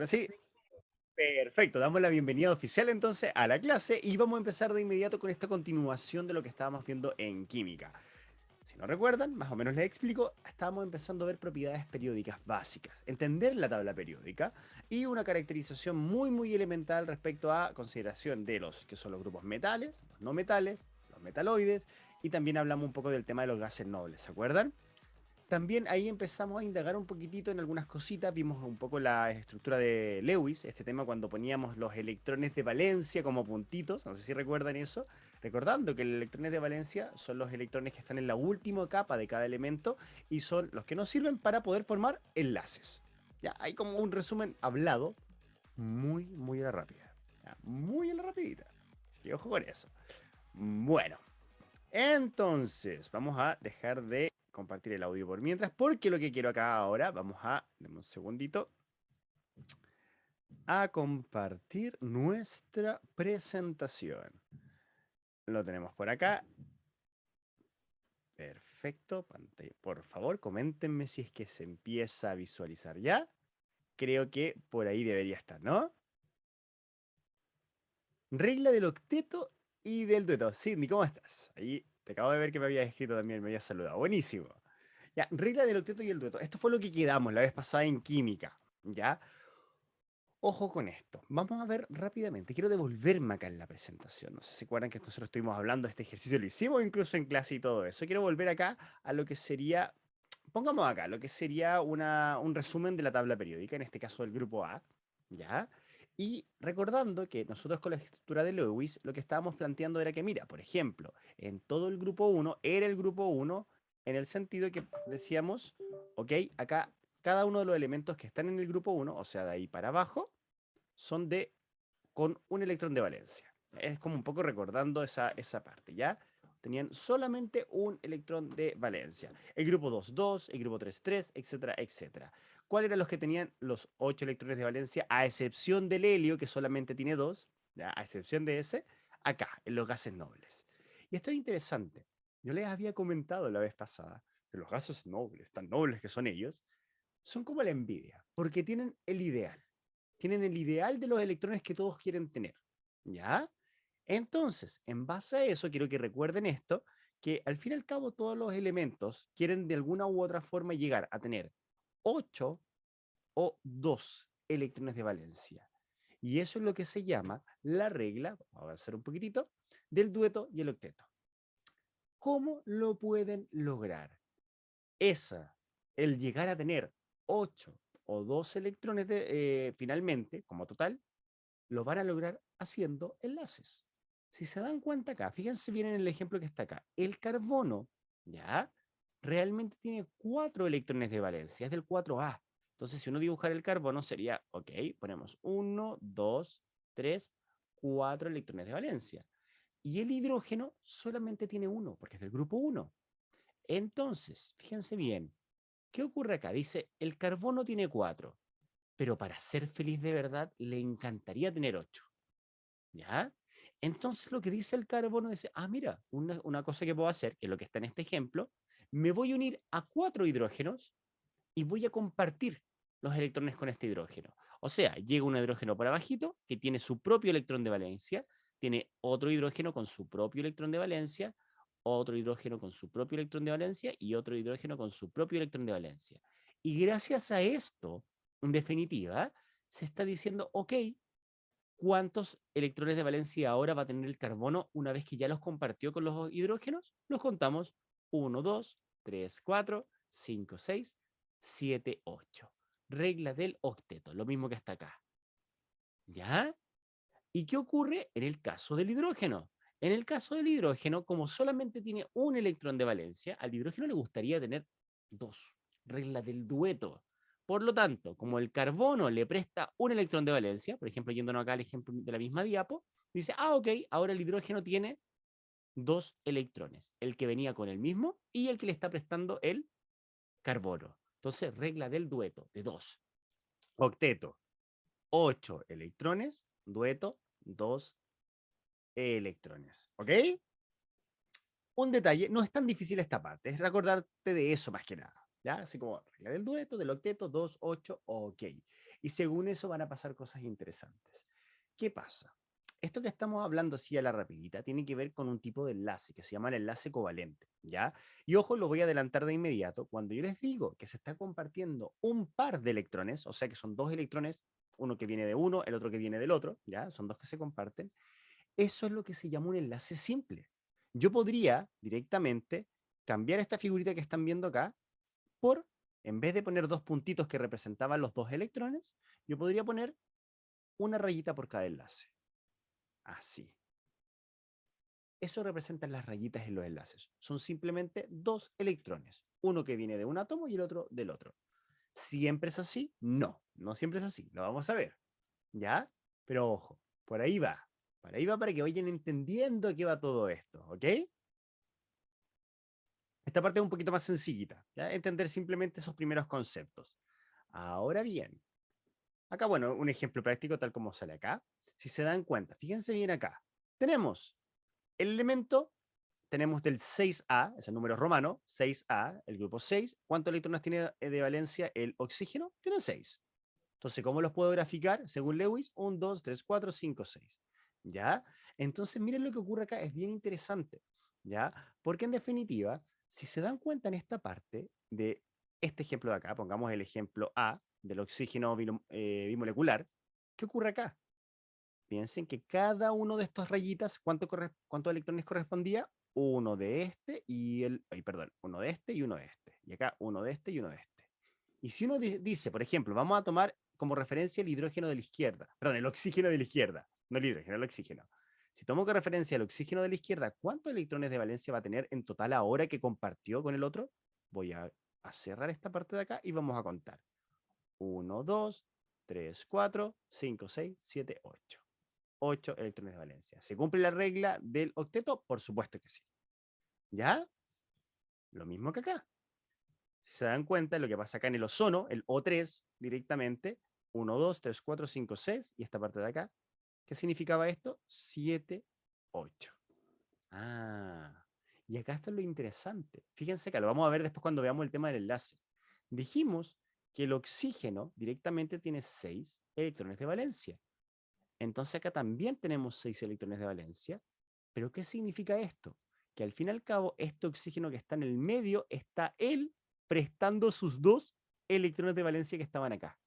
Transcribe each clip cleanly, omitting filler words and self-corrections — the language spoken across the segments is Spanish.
Ahora sí, perfecto. Damos la bienvenida oficial entonces a la clase y vamos a empezar de inmediato con esta continuación de lo que estábamos viendo en química. Si no recuerdan, más o menos les explico, estábamos empezando a ver propiedades periódicas básicas, entender la tabla periódica y una caracterización muy elemental respecto a consideración de los que son los grupos metales, los no metales, los metaloides y también hablamos un poco del tema de los gases nobles, ¿se acuerdan? También ahí empezamos a indagar un poquitito en algunas cositas, vimos un poco la estructura de Lewis, este tema cuando poníamos los electrones de valencia como puntitos, no sé si recuerdan eso, recordando que los electrones de valencia son los electrones que están en la última capa de cada elemento y son los que nos sirven para poder formar enlaces. Ya, hay como un resumen hablado, muy a la rápida, ya, muy a la rapidita, así que ojo con eso. Bueno, entonces, vamos a dejar de compartir el audio por mientras, porque lo que quiero acá ahora, vamos a, dame un segundito, a compartir nuestra presentación. Lo tenemos por acá. Perfecto, pantalla. Por favor, coméntenme si es que se empieza a visualizar ya. Creo que por ahí debería estar, ¿no? Regla del octeto y del dueto. Sidney, ¿cómo estás? Ahí te acabo de ver que me habías escrito también, me habías saludado. Buenísimo. Ya, regla del octeto y el dueto. Esto fue lo que quedamos la vez pasada en química. ¿Ya? Ojo con esto. Vamos a ver rápidamente. Quiero devolverme acá en la presentación. No sé si se acuerdan que nosotros estuvimos hablando de este ejercicio, lo hicimos incluso en clase y todo eso. Quiero volver acá a lo que sería, pongamos acá, lo que sería un resumen de la tabla periódica, en este caso del grupo A. ¿Ya? Y recordando que nosotros con la estructura de Lewis lo que estábamos planteando era que, mira, por ejemplo, en todo el grupo uno era el grupo uno en el sentido que decíamos, ok, acá cada uno de los elementos que están en el grupo uno, o sea, de ahí para abajo, son de con un electrón de valencia. Es como un poco recordando esa parte, ¿ya? Tenían solamente un electrón de valencia. El grupo 2, 2, el grupo 3, 3, etcétera, etcétera. ¿Cuáles eran los que tenían los 8 electrones de valencia? A excepción del helio, que solamente tiene 2, ¿ya? A excepción de ese, acá, en los gases nobles. Y esto es interesante. Yo les había comentado la vez pasada que los gases nobles, tan nobles que son ellos, son como la envidia, porque tienen el ideal. Tienen el ideal de los electrones que todos quieren tener. ¿Ya? Entonces, en base a eso, quiero que recuerden esto, que al fin y al cabo todos los elementos quieren de alguna u otra forma llegar a tener 8 o 2 electrones de valencia. Y eso es lo que se llama la regla, vamos a hacer un poquitito, del dueto y el octeto. ¿Cómo lo pueden lograr? Esa, el llegar a tener 8 o 2 electrones finalmente, como total, lo van a lograr haciendo enlaces. Si se dan cuenta acá, fíjense bien en el ejemplo que está acá, el carbono, ¿ya? Realmente tiene 4 electrones de valencia, es del 4A. Entonces, si uno dibujara el carbono, sería, ok, ponemos 1, 2, 3, 4 electrones de valencia. Y el hidrógeno solamente tiene uno, porque es del grupo 1. Entonces, fíjense bien, ¿qué ocurre acá? Dice, el carbono tiene 4, pero para ser feliz de verdad le encantaría tener 8. ¿Ya? Entonces lo que dice el carbono dice, ah, mira, una cosa que puedo hacer, que es lo que está en este ejemplo, me voy a unir a 4 hidrógenos y voy a compartir los electrones con este hidrógeno. O sea, llega un hidrógeno por abajito que tiene su propio electrón de valencia, tiene otro hidrógeno con su propio electrón de valencia, otro hidrógeno con su propio electrón de valencia y otro hidrógeno con su propio electrón de valencia. Y gracias a esto, en definitiva, se está diciendo, ok, ¿cuántos electrones de valencia ahora va a tener el carbono una vez que ya los compartió con los hidrógenos? Los contamos. 1, 2, 3, 4, 5, 6, 7, 8. Regla del octeto, lo mismo que está acá. ¿Ya? ¿Y qué ocurre en el caso del hidrógeno? En el caso del hidrógeno, como solamente tiene un electrón de valencia, al hidrógeno le gustaría tener dos. Regla del dueto. Por lo tanto, como el carbono le presta un electrón de valencia, por ejemplo, yéndonos acá al ejemplo de la misma diapo, dice, ah, ok, ahora el hidrógeno tiene dos electrones, el que venía con el mismo y el que le está prestando el carbono. Entonces, regla del dueto, de dos. Octeto, 8 electrones, dueto, 2 electrones. ¿Ok? Un detalle, no es tan difícil esta parte, es recordarte de eso más que nada. ¿Ya? Así como regla del dueto, del octeto, 2, 8, ok. Y según eso van a pasar cosas interesantes. ¿Qué pasa? Esto que estamos hablando así a la rapidita tiene que ver con un tipo de enlace que se llama el enlace covalente, ¿ya? Y ojo, lo voy a adelantar de inmediato. Cuando yo les digo que se está compartiendo un par de electrones, o sea que son dos electrones, uno que viene de uno, el otro que viene del otro, ¿ya? Son dos que se comparten. Eso es lo que se llama un enlace simple. Yo podría directamente cambiar esta figurita que están viendo acá por, en vez de poner dos puntitos que representaban los dos electrones, yo podría poner una rayita por cada enlace. Así. Eso representan las rayitas en los enlaces. Son simplemente dos electrones, uno que viene de un átomo y el otro del otro. ¿Siempre es así? No, no siempre es así. Lo vamos a ver. ¿Ya? Pero ojo, por ahí va. Por ahí va para que vayan entendiendo qué va todo esto, ¿ok? Esta parte es un poquito más sencillita, ¿ya? Entender simplemente esos primeros conceptos. Ahora bien, acá, bueno, un ejemplo práctico tal como sale acá. Si se dan cuenta, fíjense bien acá. Tenemos el elemento, tenemos del 6A, es el número romano, 6A, el grupo 6. ¿Cuántos electrones tiene de valencia el oxígeno? Tiene 6. Entonces, ¿cómo los puedo graficar? Según Lewis, 1, 2, 3, 4, 5, 6. ¿Ya? Entonces, miren lo que ocurre acá, es bien interesante. ¿Ya? Porque en definitiva, si se dan cuenta en esta parte de este ejemplo de acá, pongamos el ejemplo A del oxígeno bimolecular, ¿qué ocurre acá? Piensen que cada uno de estas rayitas, ¿cuántos electrones correspondía? Uno de este y uno de este y uno de este. Y acá uno de este y uno de este. Y si uno dice, por ejemplo, vamos a tomar como referencia el hidrógeno de la izquierda, perdón, el oxígeno de la izquierda, no el hidrógeno, el oxígeno. Si tomo como referencia el oxígeno de la izquierda, ¿cuántos electrones de valencia va a tener en total ahora que compartió con el otro? Voy a cerrar esta parte de acá y vamos a contar. 1, 2, 3, 4, 5, 6, 7, 8. 8 electrones de valencia. ¿Se cumple la regla del octeto? Por supuesto que sí. ¿Ya? Lo mismo que acá. Si se dan cuenta, lo que pasa acá en el ozono, el O3 directamente, 1, 2, 3, 4, 5, 6, y esta parte de acá, ¿qué significaba esto? 7, 8. Ah, y acá está lo interesante. Fíjense que lo vamos a ver después cuando veamos el tema del enlace. Dijimos que el oxígeno directamente tiene 6 electrones de valencia. Entonces acá también tenemos 6 electrones de valencia. ¿Pero qué significa esto? Que al fin y al cabo, este oxígeno que está en el medio está él prestando sus 2 electrones de valencia que estaban acá.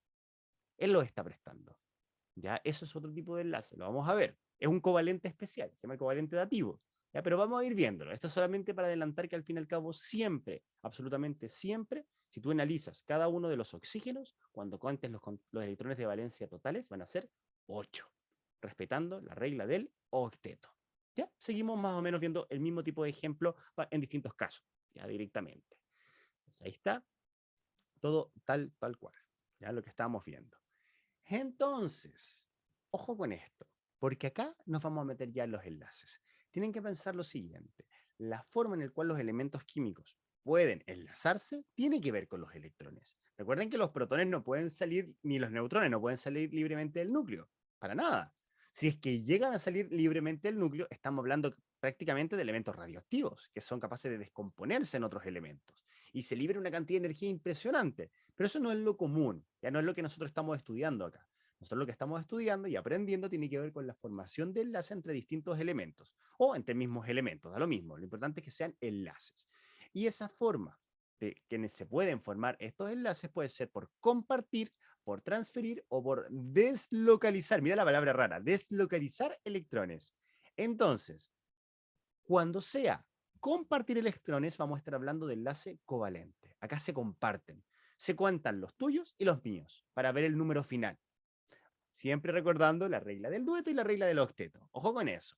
Él los está prestando. ¿Ya? Eso es otro tipo de enlace, lo vamos a ver. Es un covalente especial, se llama covalente dativo. ¿Ya? Pero vamos a ir viéndolo. Esto es solamente para adelantar que al fin y al cabo siempre, absolutamente siempre, si tú analizas cada uno de los oxígenos, cuando cuentes los electrones de valencia totales, van a ser 8, respetando la regla del octeto. ¿Ya? Seguimos más o menos viendo el mismo tipo de ejemplo en distintos casos, ya directamente. Entonces, ahí está, todo tal cual, ya lo que estábamos viendo. Entonces, ojo con esto, porque acá nos vamos a meter ya en los enlaces. Tienen que pensar lo siguiente, la forma en la cual los elementos químicos pueden enlazarse tiene que ver con los electrones. Recuerden que los protones no pueden salir, ni los neutrones no pueden salir libremente del núcleo, para nada. Si es que llegan a salir libremente del núcleo, estamos hablando prácticamente de elementos radioactivos, que son capaces de descomponerse en otros elementos. Y se libera una cantidad de energía impresionante. Pero eso no es lo común, ya no es lo que nosotros estamos estudiando acá. Nosotros lo que estamos estudiando y aprendiendo tiene que ver con la formación de enlaces entre distintos elementos o entre mismos elementos, da lo mismo. Lo importante es que sean enlaces. Y esa forma de que se pueden formar estos enlaces puede ser por compartir, por transferir o por deslocalizar. Mira la palabra rara, deslocalizar electrones. Entonces, cuando sea compartir electrones, vamos a estar hablando de enlace covalente. Acá se comparten. Se cuentan los tuyos y los míos para ver el número final. Siempre recordando la regla del dueto y la regla del octeto. Ojo con eso.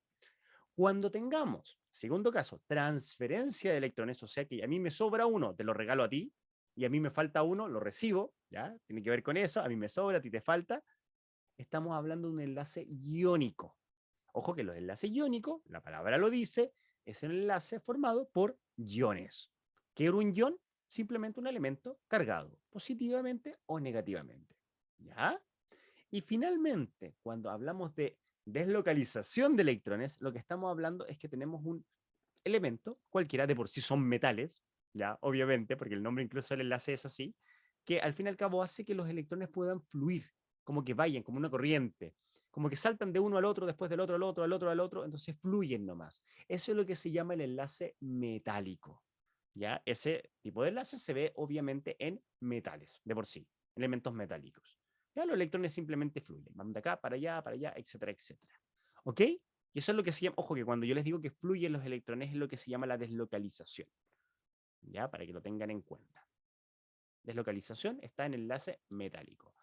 Cuando tengamos, segundo caso, transferencia de electrones, o sea que a mí me sobra uno, te lo regalo a ti, y a mí me falta uno, lo recibo, ¿ya? Tiene que ver con eso, a mí me sobra, a ti te falta. Estamos hablando de un enlace iónico. Ojo que los enlaces iónicos, la palabra lo dice, es un enlace formado por iones. ¿Qué era un ion? Simplemente un elemento cargado, positivamente o negativamente. ¿Ya? Y finalmente, cuando hablamos de deslocalización de electrones, lo que estamos hablando es que tenemos un elemento, cualquiera de por sí son metales, ya, obviamente, porque el nombre incluso del enlace es así, que al fin y al cabo hace que los electrones puedan fluir, como que vayan, como una corriente, como que saltan de uno al otro, después del otro al otro, al otro al otro, entonces fluyen nomás. Eso es lo que se llama el enlace metálico. ¿Ya? Ese tipo de enlace se ve obviamente en metales, de por sí, elementos metálicos. Ya los electrones simplemente fluyen, van de acá para allá, etcétera, etcétera. ¿Ok? Y eso es lo que se llama, ojo, que cuando yo les digo que fluyen los electrones es lo que se llama la deslocalización. ¿Ya? Para que lo tengan en cuenta. Deslocalización está en enlace metálico.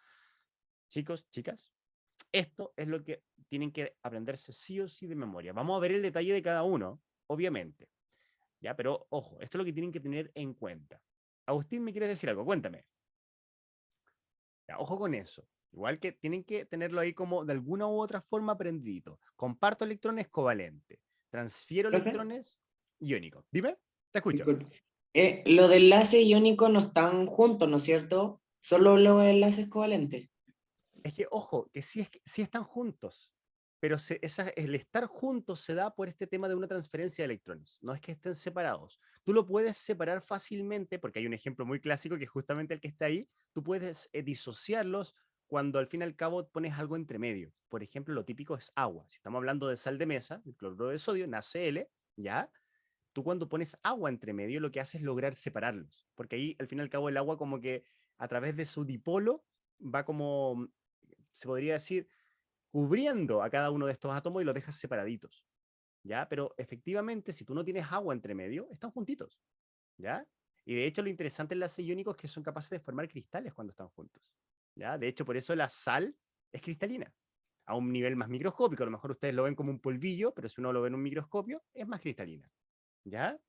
Chicos, chicas, esto es lo que tienen que aprenderse sí o sí de memoria. Vamos a ver el detalle de cada uno, obviamente. ¿Ya? Pero ojo, esto es lo que tienen que tener en cuenta. Agustín, ¿me quieres decir algo? Cuéntame. Ya, ojo con eso. Igual que tienen que tenerlo ahí como de alguna u otra forma aprendido. Comparto electrones covalente. Transfiero Profe, electrones iónicos. Dime, te escucho. disculpe. Los de enlace iónico no están juntos, ¿no es cierto? Solo los enlaces covalentes. Es que, ojo, que sí están juntos, pero el estar juntos se da por este tema de una transferencia de electrones, no es que estén separados. Tú lo puedes separar fácilmente, porque hay un ejemplo muy clásico que es justamente el que está ahí, tú puedes disociarlos cuando al fin y al cabo pones algo entre medio. Por ejemplo, lo típico es agua. Si estamos hablando de sal de mesa, el cloruro de sodio, NaCl, ¿ya? Tú cuando pones agua entre medio lo que haces es lograr separarlos, porque ahí al fin y al cabo el agua como que a través de su dipolo va como se podría decir, cubriendo a cada uno de estos átomos y los dejas separaditos, ¿ya? Pero efectivamente, si tú no tienes agua entre medio, están juntitos, ¿ya? Y de hecho lo interesante en los iónicos es que son capaces de formar cristales cuando están juntos, ¿ya? De hecho, por eso la sal es cristalina, a un nivel más microscópico. A lo mejor ustedes lo ven como un polvillo, pero si uno lo ve en un microscopio, es más cristalina, ¿ya?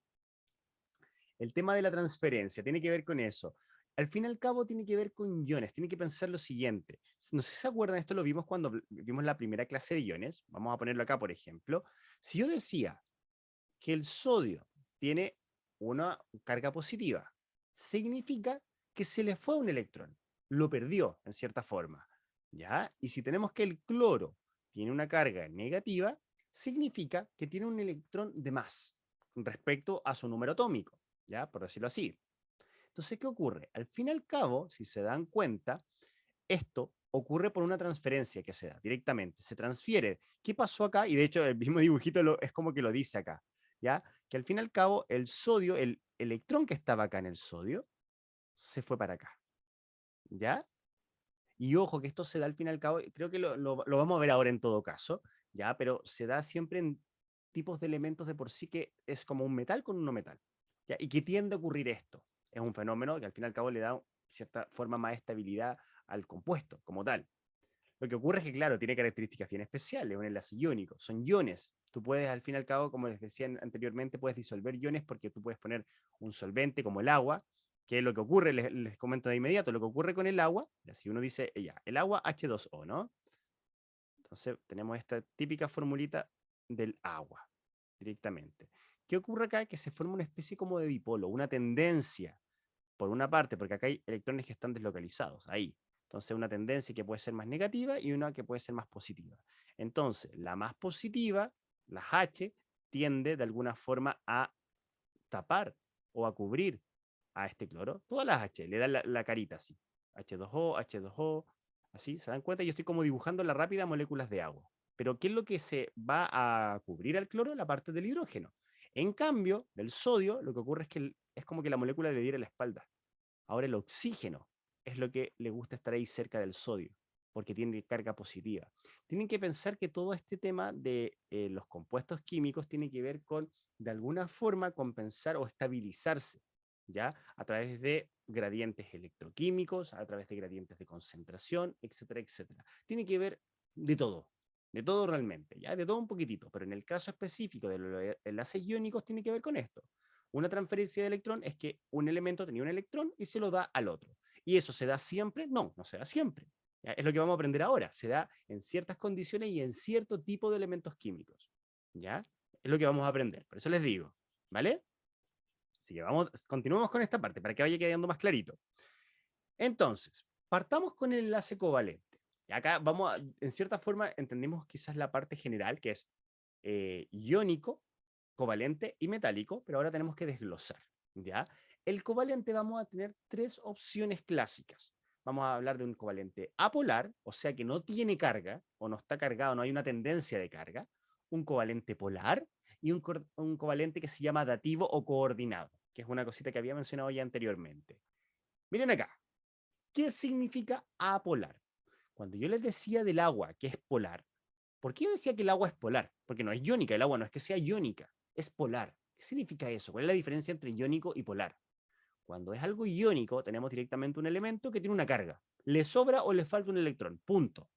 El tema de la transferencia tiene que ver con eso. Al fin y al cabo tiene que ver con iones, tiene que pensar lo siguiente. No sé si se acuerdan, esto lo vimos cuando vimos la primera clase de iones. Vamos a ponerlo acá, por ejemplo. Si yo decía que el sodio tiene una carga positiva, significa que se le fue un electrón, lo perdió en cierta forma, ¿ya? Y si tenemos que el cloro tiene una carga negativa, significa que tiene un electrón de más respecto a su número atómico, ¿ya? Por decirlo así. Entonces, ¿qué ocurre? Al fin y al cabo, si se dan cuenta, esto ocurre por una transferencia que se da directamente. Se transfiere. ¿Qué pasó acá? Y de hecho, el mismo dibujito es como que lo dice acá, ¿ya? Que al fin y al cabo, el sodio, el electrón que estaba acá en el sodio, se fue para acá, ¿ya? Y ojo, que esto se da al fin y al cabo, creo que lo vamos a ver ahora en todo caso, ¿ya? Pero se da siempre en tipos de elementos de por sí que es como un metal con un no metal, ¿ya? ¿Y qué tiende a ocurrir esto? Es un fenómeno que al fin y al cabo le da cierta forma más de estabilidad al compuesto como tal. Lo que ocurre es que, claro, tiene características bien especiales, un enlace iónico, son iones. Tú puedes, al fin y al cabo, como les decía anteriormente, puedes disolver iones porque tú puedes poner un solvente como el agua, que es lo que ocurre, les comento de inmediato, lo que ocurre con el agua, si uno dice, ya, el agua H2O, ¿no? Entonces tenemos esta típica formulita del agua, directamente. ¿Qué ocurre acá? Que se forma una especie como de dipolo, una tendencia por una parte, porque acá hay electrones que están deslocalizados, ahí. Entonces, una tendencia que puede ser más negativa y una que puede ser más positiva. Entonces, la más positiva, la H, tiende de alguna forma a tapar o a cubrir a este cloro. Todas las H, le dan la carita así. H2O, H2O, así, ¿se dan cuenta? Yo estoy como dibujando la rápida moléculas de agua. Pero ¿qué es lo que se va a cubrir al cloro? La parte del hidrógeno. En cambio, del sodio, lo que ocurre es que es como que la molécula le diera la espalda. Ahora el oxígeno es lo que le gusta estar ahí cerca del sodio, porque tiene carga positiva. Tienen que pensar que todo este tema de los compuestos químicos tiene que ver con, de alguna forma, compensar o estabilizarse, ¿ya? A través de gradientes electroquímicos, a través de gradientes de concentración, etcétera, etcétera. Tiene que ver de todo realmente, ¿ya? De todo un poquitito, pero en el caso específico de los enlaces iónicos tiene que ver con esto. Una transferencia de electrón es que un elemento tenía un electrón y se lo da al otro. ¿Y eso se da siempre? No, no se da siempre. ¿Ya? Es lo que vamos a aprender ahora. Se da en ciertas condiciones y en cierto tipo de elementos químicos. ¿Ya? Es lo que vamos a aprender. Por eso les digo. ¿Vale? Así que continuemos con esta parte para que vaya quedando más clarito. Entonces, partamos con el enlace covalente. Y acá en cierta forma, entendemos quizás la parte general, que es iónico, covalente y metálico, pero ahora tenemos que desglosar, ¿ya? El covalente vamos a tener tres opciones clásicas. Vamos a hablar de un covalente apolar, o sea que no tiene carga, o no está cargado, no hay una tendencia de carga. Un covalente polar y un covalente que se llama dativo o coordinado, que es una cosita que había mencionado ya anteriormente. Miren acá, ¿qué significa apolar? Cuando yo les decía del agua que es polar, ¿por qué yo decía que el agua es polar? Porque no es iónica, el agua no es que sea iónica, es polar. ¿Qué significa eso? ¿Cuál es la diferencia entre iónico y polar? Cuando es algo iónico, tenemos directamente un elemento que tiene una carga. Le sobra o le falta un electrón, punto.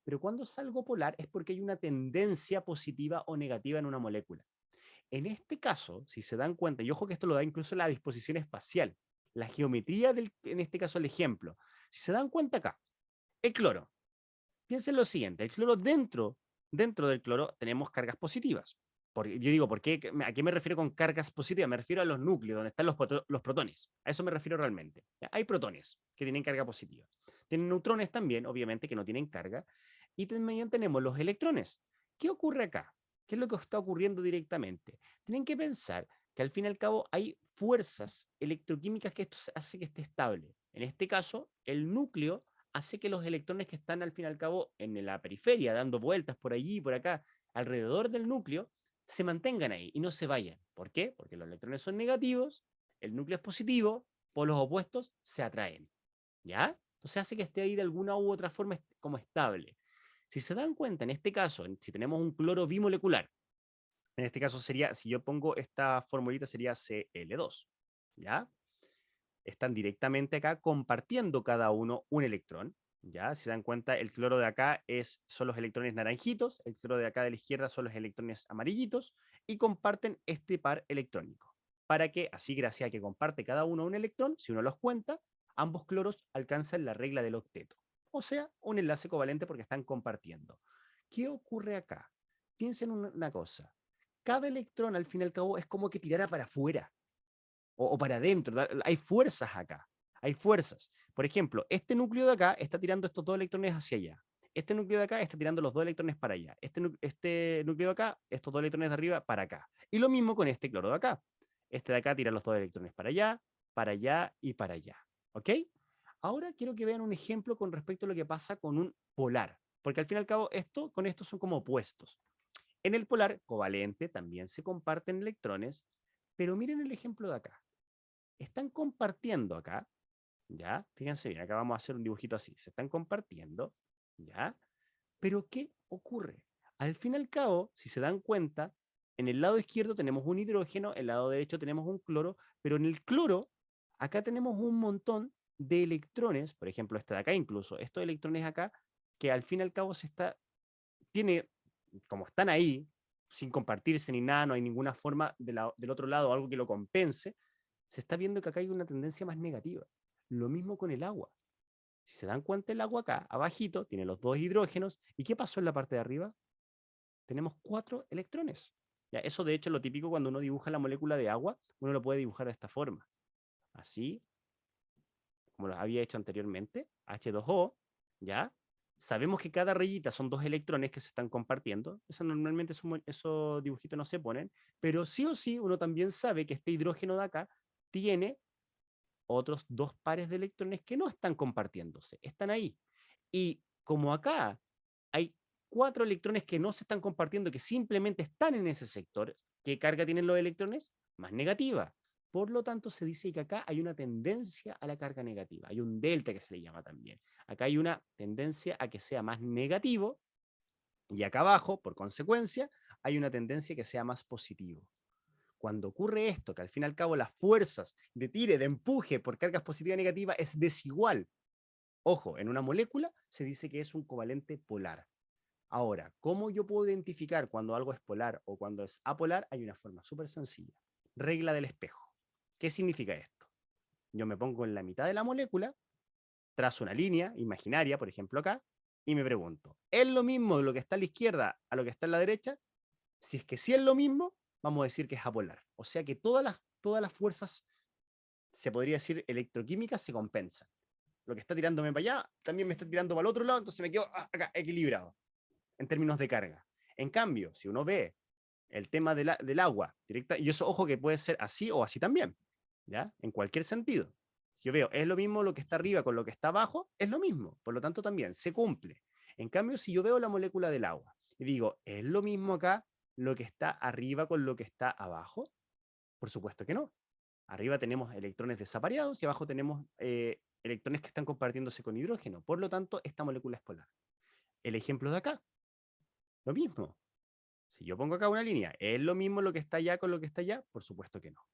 Pero cuando es algo polar es porque hay una tendencia positiva o negativa en una molécula. En este caso, si se dan cuenta, y ojo que esto lo da incluso la disposición espacial, la geometría en este caso el ejemplo. Si se dan cuenta acá, el cloro. Piensen lo siguiente, el cloro dentro del cloro tenemos cargas positivas. Yo digo, ¿a qué me refiero con cargas positivas? Me refiero a los núcleos, donde están los protones. A eso me refiero realmente. ¿Ya? Hay protones que tienen carga positiva. Tienen neutrones también, obviamente, que no tienen carga. Y también tenemos los electrones. ¿Qué ocurre acá? ¿Qué es lo que está ocurriendo directamente? Tienen que pensar que al fin y al cabo hay fuerzas electroquímicas que esto hace que esté estable. En este caso, el núcleo hace que los electrones que están al fin y al cabo en la periferia, dando vueltas por allí y por acá, alrededor del núcleo, se mantengan ahí y no se vayan. ¿Por qué? Porque los electrones son negativos, el núcleo es positivo, polos opuestos se atraen. ¿Ya? Entonces hace que esté ahí de alguna u otra forma como estable. Si se dan cuenta, en este caso, si tenemos un cloro bimolecular, en este caso sería, si yo pongo esta formulita, sería Cl2. ¿Ya? Están directamente acá compartiendo cada uno un electrón. ¿Ya? Si se dan cuenta, el cloro de acá son los electrones naranjitos, el cloro de acá de la izquierda son los electrones amarillitos, y comparten este par electrónico. Para que, así gracias a que comparte cada uno un electrón, si uno los cuenta, ambos cloros alcanzan la regla del octeto. O sea, un enlace covalente porque están compartiendo. ¿Qué ocurre acá? Piensen una cosa. Cada electrón, al fin y al cabo, es como que tirara para afuera o para adentro. Hay fuerzas acá, hay fuerzas. Por ejemplo, este núcleo de acá está tirando estos dos electrones hacia allá. Este núcleo de acá está tirando los dos electrones para allá. Este núcleo de acá, estos dos electrones de arriba para acá. Y lo mismo con este cloro de acá. Este de acá tira los dos electrones para allá y para allá. ¿Ok? Ahora quiero que vean un ejemplo con respecto a lo que pasa con un polar. Porque al fin y al cabo, con esto son como opuestos. En el polar covalente también se comparten electrones, pero miren el ejemplo de acá. Están compartiendo acá, ¿ya? Fíjense bien, acá vamos a hacer un dibujito así. Se están compartiendo, ¿ya? Pero ¿qué ocurre? Al fin y al cabo, si se dan cuenta, en el lado izquierdo tenemos un hidrógeno, en el lado derecho tenemos un cloro, pero en el cloro, acá tenemos un montón de electrones, por ejemplo, este de acá incluso, estos electrones acá, que al fin y al cabo tiene, como están ahí, sin compartirse ni nada, no hay ninguna forma del otro lado, algo que lo compense, se está viendo que acá hay una tendencia más negativa. Lo mismo con el agua. Si se dan cuenta, el agua acá, abajito, tiene los dos hidrógenos. ¿Y qué pasó en la parte de arriba? Tenemos 4 electrones. Ya, eso de hecho es lo típico cuando uno dibuja la molécula de agua, uno lo puede dibujar de esta forma. Así, como lo había hecho anteriormente, H2O, ¿ya? Sabemos que cada rayita son 2 electrones que se están compartiendo. Eso normalmente esos dibujitos no se ponen, pero sí o sí uno también sabe que este hidrógeno de acá tiene otros 2 pares de electrones que no están compartiéndose, están ahí. Y como acá hay 4 electrones que no se están compartiendo, que simplemente están en ese sector, ¿qué carga tienen los electrones? Más negativa. Por lo tanto, se dice que acá hay una tendencia a la carga negativa. Hay un delta que se le llama también. Acá hay una tendencia a que sea más negativo y acá abajo, por consecuencia, hay una tendencia que sea más positivo. Cuando ocurre esto, que al fin y al cabo las fuerzas de tire, de empuje por cargas positiva y negativa es desigual. Ojo, en una molécula se dice que es un covalente polar. Ahora, ¿cómo yo puedo identificar cuando algo es polar o cuando es apolar? Hay una forma súper sencilla. Regla del espejo. ¿Qué significa esto? Yo me pongo en la mitad de la molécula, trazo una línea imaginaria, por ejemplo acá, y me pregunto, ¿es lo mismo de lo que está a la izquierda a lo que está a la derecha? Si es que sí es lo mismo, vamos a decir que es apolar. O sea que todas las fuerzas, se podría decir, electroquímicas se compensan. Lo que está tirándome para allá, también me está tirando para el otro lado, entonces me quedo acá equilibrado en términos de carga. En cambio, si uno ve el tema del agua directa, y eso, ojo, que puede ser así o así también. ¿ya? En cualquier sentido. Si yo veo, es lo mismo lo que está arriba con lo que está abajo, es lo mismo. Por lo tanto, también se cumple. En cambio, si yo veo la molécula del agua y digo, ¿es lo mismo acá lo que está arriba con lo que está abajo? Por supuesto que no. Arriba tenemos electrones desapareados y abajo tenemos electrones que están compartiéndose con hidrógeno. Por lo tanto, esta molécula es polar. El ejemplo de acá, lo mismo. Si yo pongo acá una línea, ¿es lo mismo lo que está allá con lo que está allá? Por supuesto que no.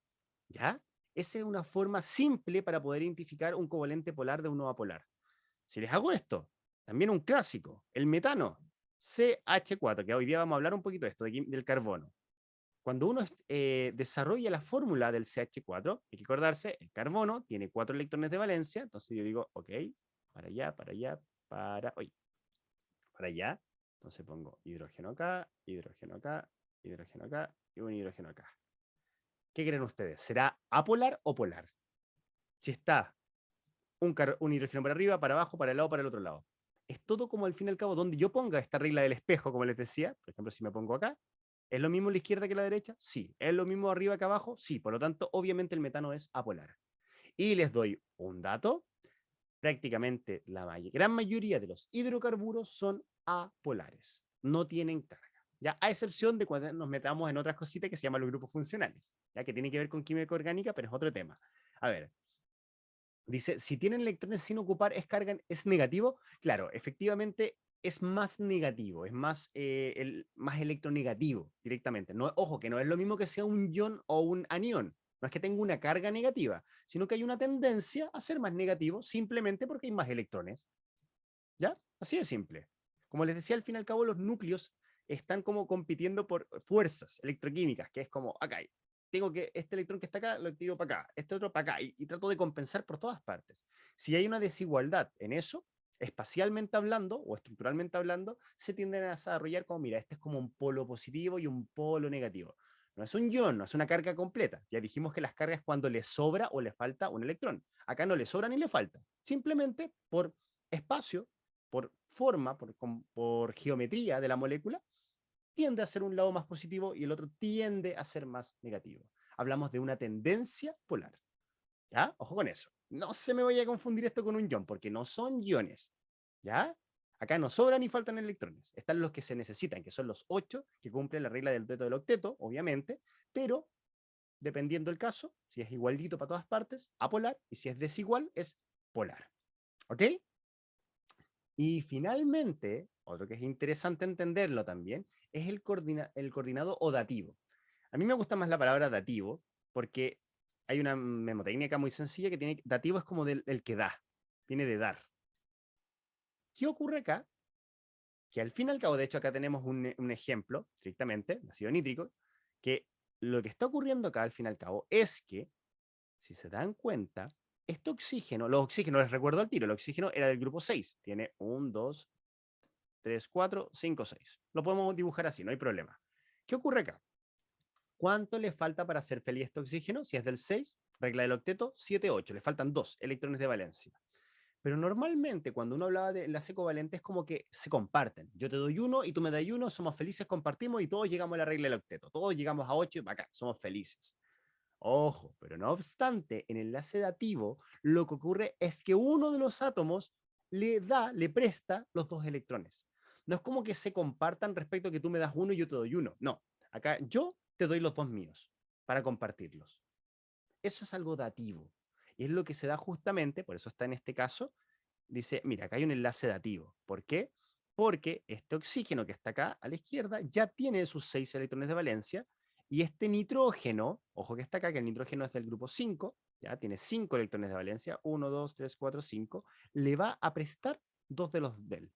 ¿Ya? Esa es una forma simple para poder identificar un covalente polar de un no apolar. Si les hago esto, también un clásico, el metano, CH4, que hoy día vamos a hablar un poquito de esto, del carbono. Cuando uno desarrolla la fórmula del CH4, hay que acordarse, el carbono tiene 4 electrones de valencia, entonces yo digo, ok, para allá, para allá, para allá. Entonces pongo hidrógeno acá, hidrógeno acá, hidrógeno acá y un hidrógeno acá. ¿Qué creen ustedes? ¿Será apolar o polar? Si está un hidrógeno para arriba, para abajo, para el lado, para el otro lado. Es todo como al fin y al cabo, donde yo ponga esta regla del espejo, como les decía, por ejemplo, si me pongo acá, ¿es lo mismo la izquierda que la derecha? Sí. ¿Es lo mismo arriba que abajo? Sí. Por lo tanto, obviamente el metano es apolar. Y les doy un dato. Prácticamente la gran mayoría de los hidrocarburos son apolares. No tienen carga. ¿Ya? A excepción de cuando nos metamos en otras cositas que se llaman los grupos funcionales, ya que tienen que ver con química orgánica, pero es otro tema. A ver, dice, si tienen electrones sin ocupar, ¿es negativo? Claro, efectivamente es más negativo, es más, más electronegativo directamente. No, ojo, que no es lo mismo que sea un ion o un anión. No es que tenga una carga negativa, sino que hay una tendencia a ser más negativo simplemente porque hay más electrones. ¿Ya? Así de simple. Como les decía, al fin y al cabo los núcleos están como compitiendo por fuerzas electroquímicas, que es como, acá, tengo que este electrón que está acá lo tiro para acá, este otro para acá, y trato de compensar por todas partes. Si hay una desigualdad en eso, espacialmente hablando o estructuralmente hablando, se tienden a desarrollar como, mira, este es como un polo positivo y un polo negativo. No es un ion, no es una carga completa. Ya dijimos que las cargas cuando le sobra o le falta un electrón. Acá no le sobra ni le falta. Simplemente por espacio, por forma, por geometría de la molécula, tiende a ser un lado más positivo y el otro tiende a ser más negativo. Hablamos de una tendencia polar. ¿Ya? Ojo con eso. No se me vaya a confundir esto con un ion, porque no son iones. ¿Ya? Acá no sobran ni faltan electrones. Están los que se necesitan, que son los 8, que cumplen la regla del teto del octeto, obviamente, pero dependiendo del caso, si es igualito para todas partes, apolar, y si es desigual, es polar. ¿Ok? Y finalmente, otro que es interesante entenderlo también, es el coordinado o dativo. A mí me gusta más la palabra dativo porque hay una mnemotécnica muy sencilla que tiene, dativo es como el que da, viene de dar. ¿Qué ocurre acá? Que al fin y al cabo, de hecho acá tenemos un ejemplo, estrictamente, ácido nítrico, que lo que está ocurriendo acá al fin y al cabo es que, si se dan cuenta, este oxígeno, los oxígenos, les recuerdo al tiro, el oxígeno era del grupo 6, tiene 1, 2, 3, 4, 5, 6. Lo podemos dibujar así, no hay problema. ¿Qué ocurre acá? ¿Cuánto le falta para hacer feliz este oxígeno? Si es del 6, regla del octeto, 7, 8. Le faltan 2 electrones de valencia. Pero normalmente cuando uno hablaba de enlace covalente es como que se comparten. Yo te doy uno y tú me das uno, somos felices, compartimos y todos llegamos a la regla del octeto. Todos llegamos a 8 y para acá, somos felices. Ojo, pero no obstante, en el enlace dativo, lo que ocurre es que uno de los átomos le presta los 2 electrones. No es como que se compartan respecto a que tú me das uno y yo te doy uno. No, acá yo te doy los 2 míos para compartirlos. Eso es algo dativo. Y es lo que se da justamente, por eso está en este caso, dice, mira, acá hay un enlace dativo. ¿Por qué? Porque este oxígeno que está acá a la izquierda ya tiene sus 6 electrones de valencia y este nitrógeno, ojo que está acá, que el nitrógeno es del grupo 5, ya tiene 5 electrones de valencia, 1, 2, 3, 4, 5, le va a prestar 2 de los de él.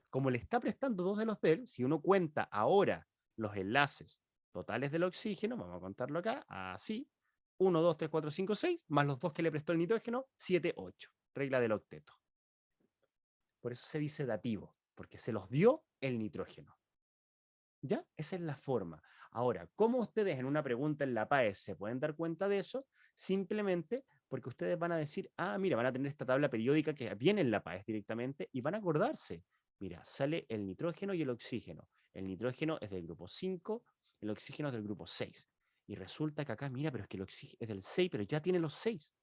Como le está prestando 2 de los de él, si uno cuenta ahora los enlaces totales del oxígeno, vamos a contarlo acá, así, 1, 2, 3, 4, 5, 6, más los 2 que le prestó el nitrógeno, 7, 8, regla del octeto. Por eso se dice dativo, porque se los dio el nitrógeno. ¿Ya? Esa es la forma. Ahora, ¿cómo ustedes en una pregunta en la PAES se pueden dar cuenta de eso? Simplemente porque ustedes van a decir, ah, mira, van a tener esta tabla periódica que viene en la PAES directamente y van a acordarse. Mira, sale el nitrógeno y el oxígeno. El nitrógeno es del grupo 5, el oxígeno es del grupo 6. Y resulta que acá, mira, pero es que el oxígeno es del 6, pero ya tiene los 6.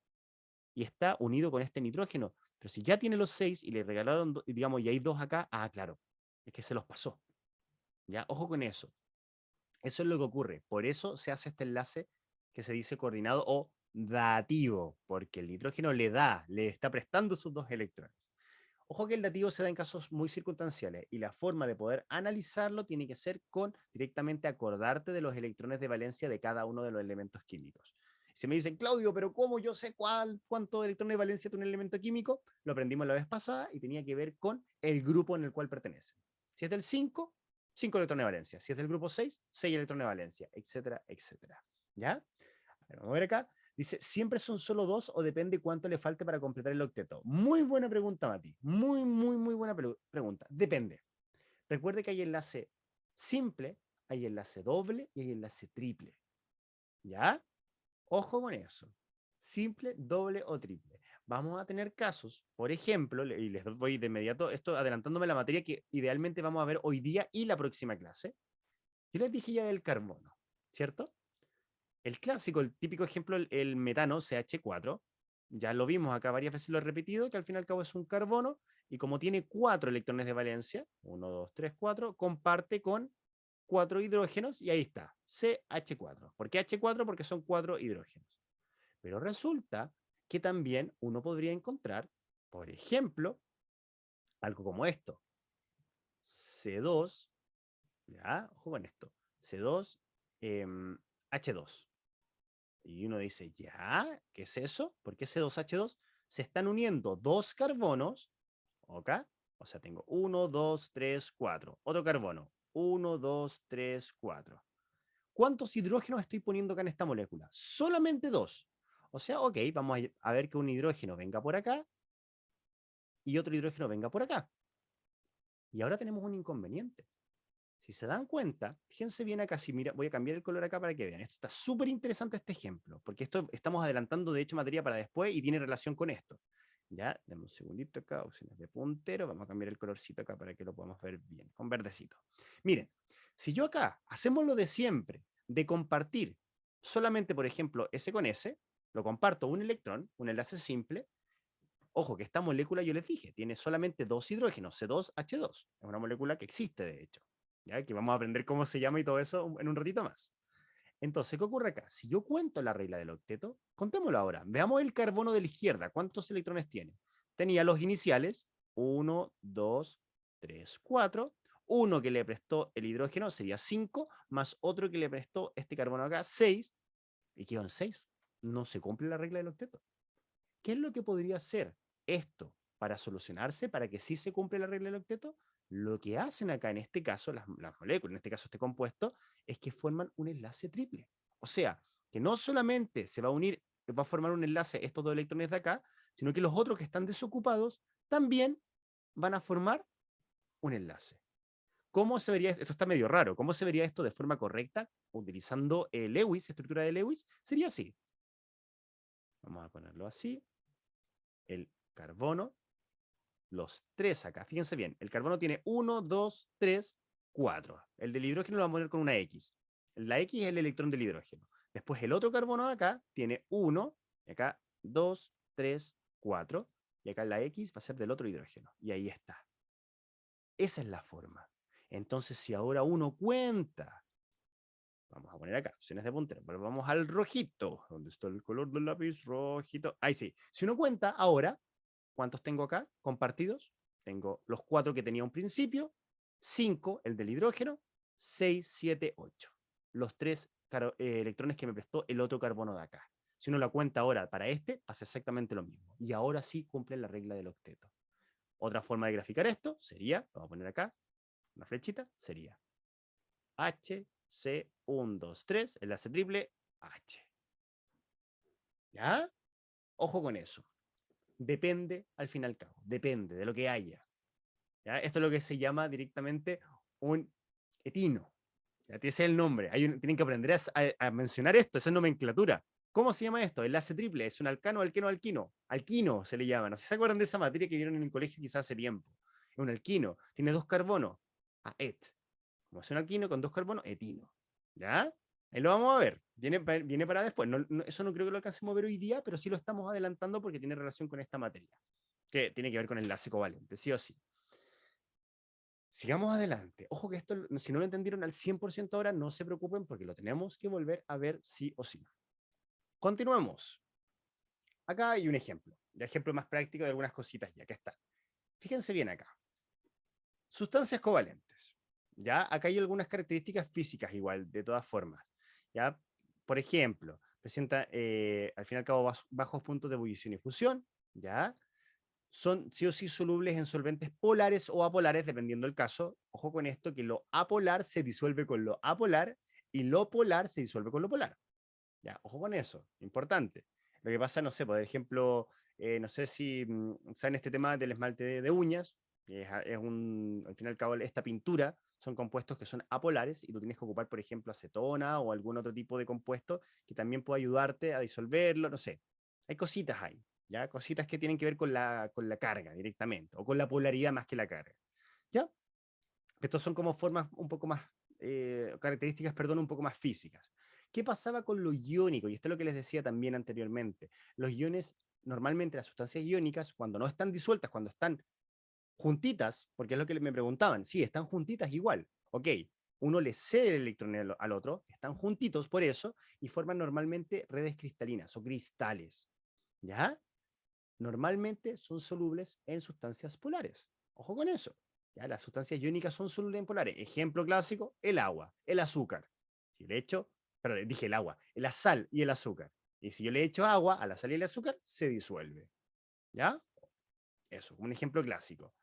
Y está unido con este nitrógeno. Pero si ya tiene los 6 y le regalaron, digamos, y hay 2 acá, claro, es que se los pasó. ¿Ya? Ojo con eso. Eso es lo que ocurre. Por eso se hace este enlace que se dice coordinado o dativo, porque el nitrógeno le está prestando sus 2 electrones. Ojo que el dativo se da en casos muy circunstanciales y la forma de poder analizarlo tiene que ser con directamente acordarte de los electrones de valencia de cada uno de los elementos químicos. Si me dicen, Claudio, pero ¿cómo yo sé cuánto electrones de valencia tiene un elemento químico? Lo aprendimos la vez pasada y tenía que ver con el grupo en el cual pertenece. Si es del 5, 5 electrones de valencia. Si es del grupo 6, 6 electrones de valencia, etcétera, etcétera. ¿Ya? A ver, vamos a ver acá. Dice, ¿siempre son solo 2 o depende cuánto le falte para completar el octeto? Muy buena pregunta, Mati. Muy, muy, muy buena pregunta. Depende. Recuerde que hay enlace simple, hay enlace doble y hay enlace triple. ¿Ya? Ojo con eso. Simple, doble o triple. Vamos a tener casos, por ejemplo, y les voy de inmediato, esto adelantándome la materia que idealmente vamos a ver hoy día y la próxima clase. Yo les dije ya del carbono, ¿cierto? El clásico, el típico ejemplo, el metano, CH4, ya lo vimos acá varias veces, lo he repetido, que al fin y al cabo es un carbono, y como tiene 4 electrones de valencia, 1, 2, 3, 4, comparte con 4 hidrógenos, y ahí está, CH4. ¿Por qué H4? Porque son 4 hidrógenos. Pero resulta que también uno podría encontrar, por ejemplo, algo como esto, C2, ya, ojo con esto, C2, H2. Y uno dice, ¿ya? ¿Qué es eso? ¿Por qué C2H2? Se están uniendo 2 carbonos, ¿ok? O sea, tengo 1, 2, 3, 4. Otro carbono, 1, 2, 3, 4. ¿Cuántos hidrógenos estoy poniendo acá en esta molécula? Solamente 2. O sea, ok, vamos a ver que un hidrógeno venga por acá y otro hidrógeno venga por acá. Y ahora tenemos un inconveniente. Si se dan cuenta, fíjense bien acá, si mira, voy a cambiar el color acá para que vean. Esto está súper interesante este ejemplo, porque esto estamos adelantando de hecho materia para después y tiene relación con esto. Ya, dame un segundito acá, opciones de puntero, vamos a cambiar el colorcito acá para que lo podamos ver bien, con verdecito. Miren, si yo acá hacemos lo de siempre, de compartir solamente, por ejemplo, S con S, lo comparto un electrón, un enlace simple. Ojo, que esta molécula, yo les dije, tiene solamente 2 hidrógenos, C2H2. Es una molécula que existe, de hecho. ¿Ya? Que vamos a aprender cómo se llama y todo eso en un ratito más. Entonces, ¿qué ocurre acá? Si yo cuento la regla del octeto, contémoslo ahora. Veamos el carbono de la izquierda. ¿Cuántos electrones tiene? Tenía los iniciales, 1, 2, 3, 4. Uno que le prestó el hidrógeno sería 5, más otro que le prestó este carbono acá, 6. ¿Y quedó en 6? No se cumple la regla del octeto. ¿Qué es lo que podría hacer esto para solucionarse, para que sí se cumpla la regla del octeto? Lo que hacen acá en este caso, las moléculas, en este caso este compuesto, es que forman un enlace triple. O sea, que no solamente se va a unir, va a formar un enlace estos 2 electrones de acá, sino que los otros que están desocupados también van a formar un enlace. ¿Cómo se vería esto? Esto está medio raro. ¿Cómo se vería esto de forma correcta? Utilizando Lewis, estructura de Lewis, sería así. Vamos a ponerlo así. El carbono, los 3 acá. Fíjense bien, el carbono tiene 1, 2, 3, 4. El del hidrógeno lo vamos a poner con una X. La X es el electrón del hidrógeno. Después el otro carbono de acá tiene 1, y acá 2, 3, 4. Y acá la X va a ser del otro hidrógeno. Y ahí está. Esa es la forma. Entonces, si ahora uno cuenta, vamos a poner acá, opciones de puntero, pero vamos al rojito. ¿Dónde está el color del lápiz? Rojito. Ahí sí. Si uno cuenta ahora, ¿cuántos tengo acá compartidos? Tengo los 4 que tenía un principio, 5 el del hidrógeno, 6, 7, 8. Los 3 electrones que me prestó el otro carbono de acá. Si uno la cuenta ahora para este, pasa exactamente lo mismo. Y ahora sí cumple la regla del octeto. Otra forma de graficar esto sería, vamos a poner acá una flechita, sería H, C, 1, 2, 3, enlace triple, H. ¿Ya? Ojo con eso. Depende, al fin y al cabo, depende de lo que haya. ¿Ya? Esto es lo que se llama directamente un etino. ¿Ya? Ese es el nombre. Tienen que aprender a mencionar esto, esa es nomenclatura. ¿Cómo se llama esto? Enlace triple, es un alcano, alqueno, alquino. Alquino se le llama. No sé si se acuerdan de esa materia que vieron en el colegio quizás hace tiempo. Es un alquino, tiene 2 carbonos. Et. Como es un alquino con 2 carbonos, etino. ¿Ya? Ahí lo vamos a ver. Viene para después. Eso no creo que lo alcancemos a ver hoy día, pero sí lo estamos adelantando porque tiene relación con esta materia, que tiene que ver con el enlace covalente, sí o sí. Sigamos adelante. Ojo que esto, si no lo entendieron al 100% ahora, no se preocupen porque lo tenemos que volver a ver sí o sí. Continuemos. Acá hay un ejemplo, de ejemplo más práctico de algunas cositas ya que está. Fíjense bien acá. Sustancias covalentes. ¿Ya? Acá hay algunas características físicas igual, de todas formas. ¿Ya? Por ejemplo, presenta al fin y al cabo bajos puntos de ebullición y fusión. ¿Ya? Son sí o sí solubles en solventes polares o apolares, dependiendo del caso. Ojo con esto, que lo apolar se disuelve con lo apolar y lo polar se disuelve con lo polar. Ya, ojo con eso, importante. Lo que pasa, no sé, por ejemplo, no sé si saben este tema del esmalte de uñas, que al fin y al cabo, esta pintura son compuestos que son apolares y tú tienes que ocupar, por ejemplo, acetona o algún otro tipo de compuesto que también pueda ayudarte a disolverlo, no sé. Hay cositas ahí, ¿ya? Cositas que tienen que ver con la carga directamente, o con la polaridad más que la carga, ¿ya? Estos son como formas un poco más, características, perdón, un poco más físicas. ¿Qué pasaba con lo iónico? Y esto es lo que les decía también anteriormente. Los iones, normalmente las sustancias iónicas, cuando no están disueltas, cuando están juntitas, porque es lo que me preguntaban, sí, están juntitas igual, ok, uno le cede el electrón al otro, están juntitos por eso, y forman normalmente redes cristalinas o cristales, ¿ya? Normalmente son solubles en sustancias polares. Ojo con eso. ¿Ya? Las sustancias iónicas son solubles en polares. Ejemplo clásico, el agua, el azúcar. Si le echo, perdón, dije el agua, la sal y el azúcar. Y si yo le echo agua a la sal y el azúcar, se disuelve. ¿Ya? Eso, un ejemplo clásico.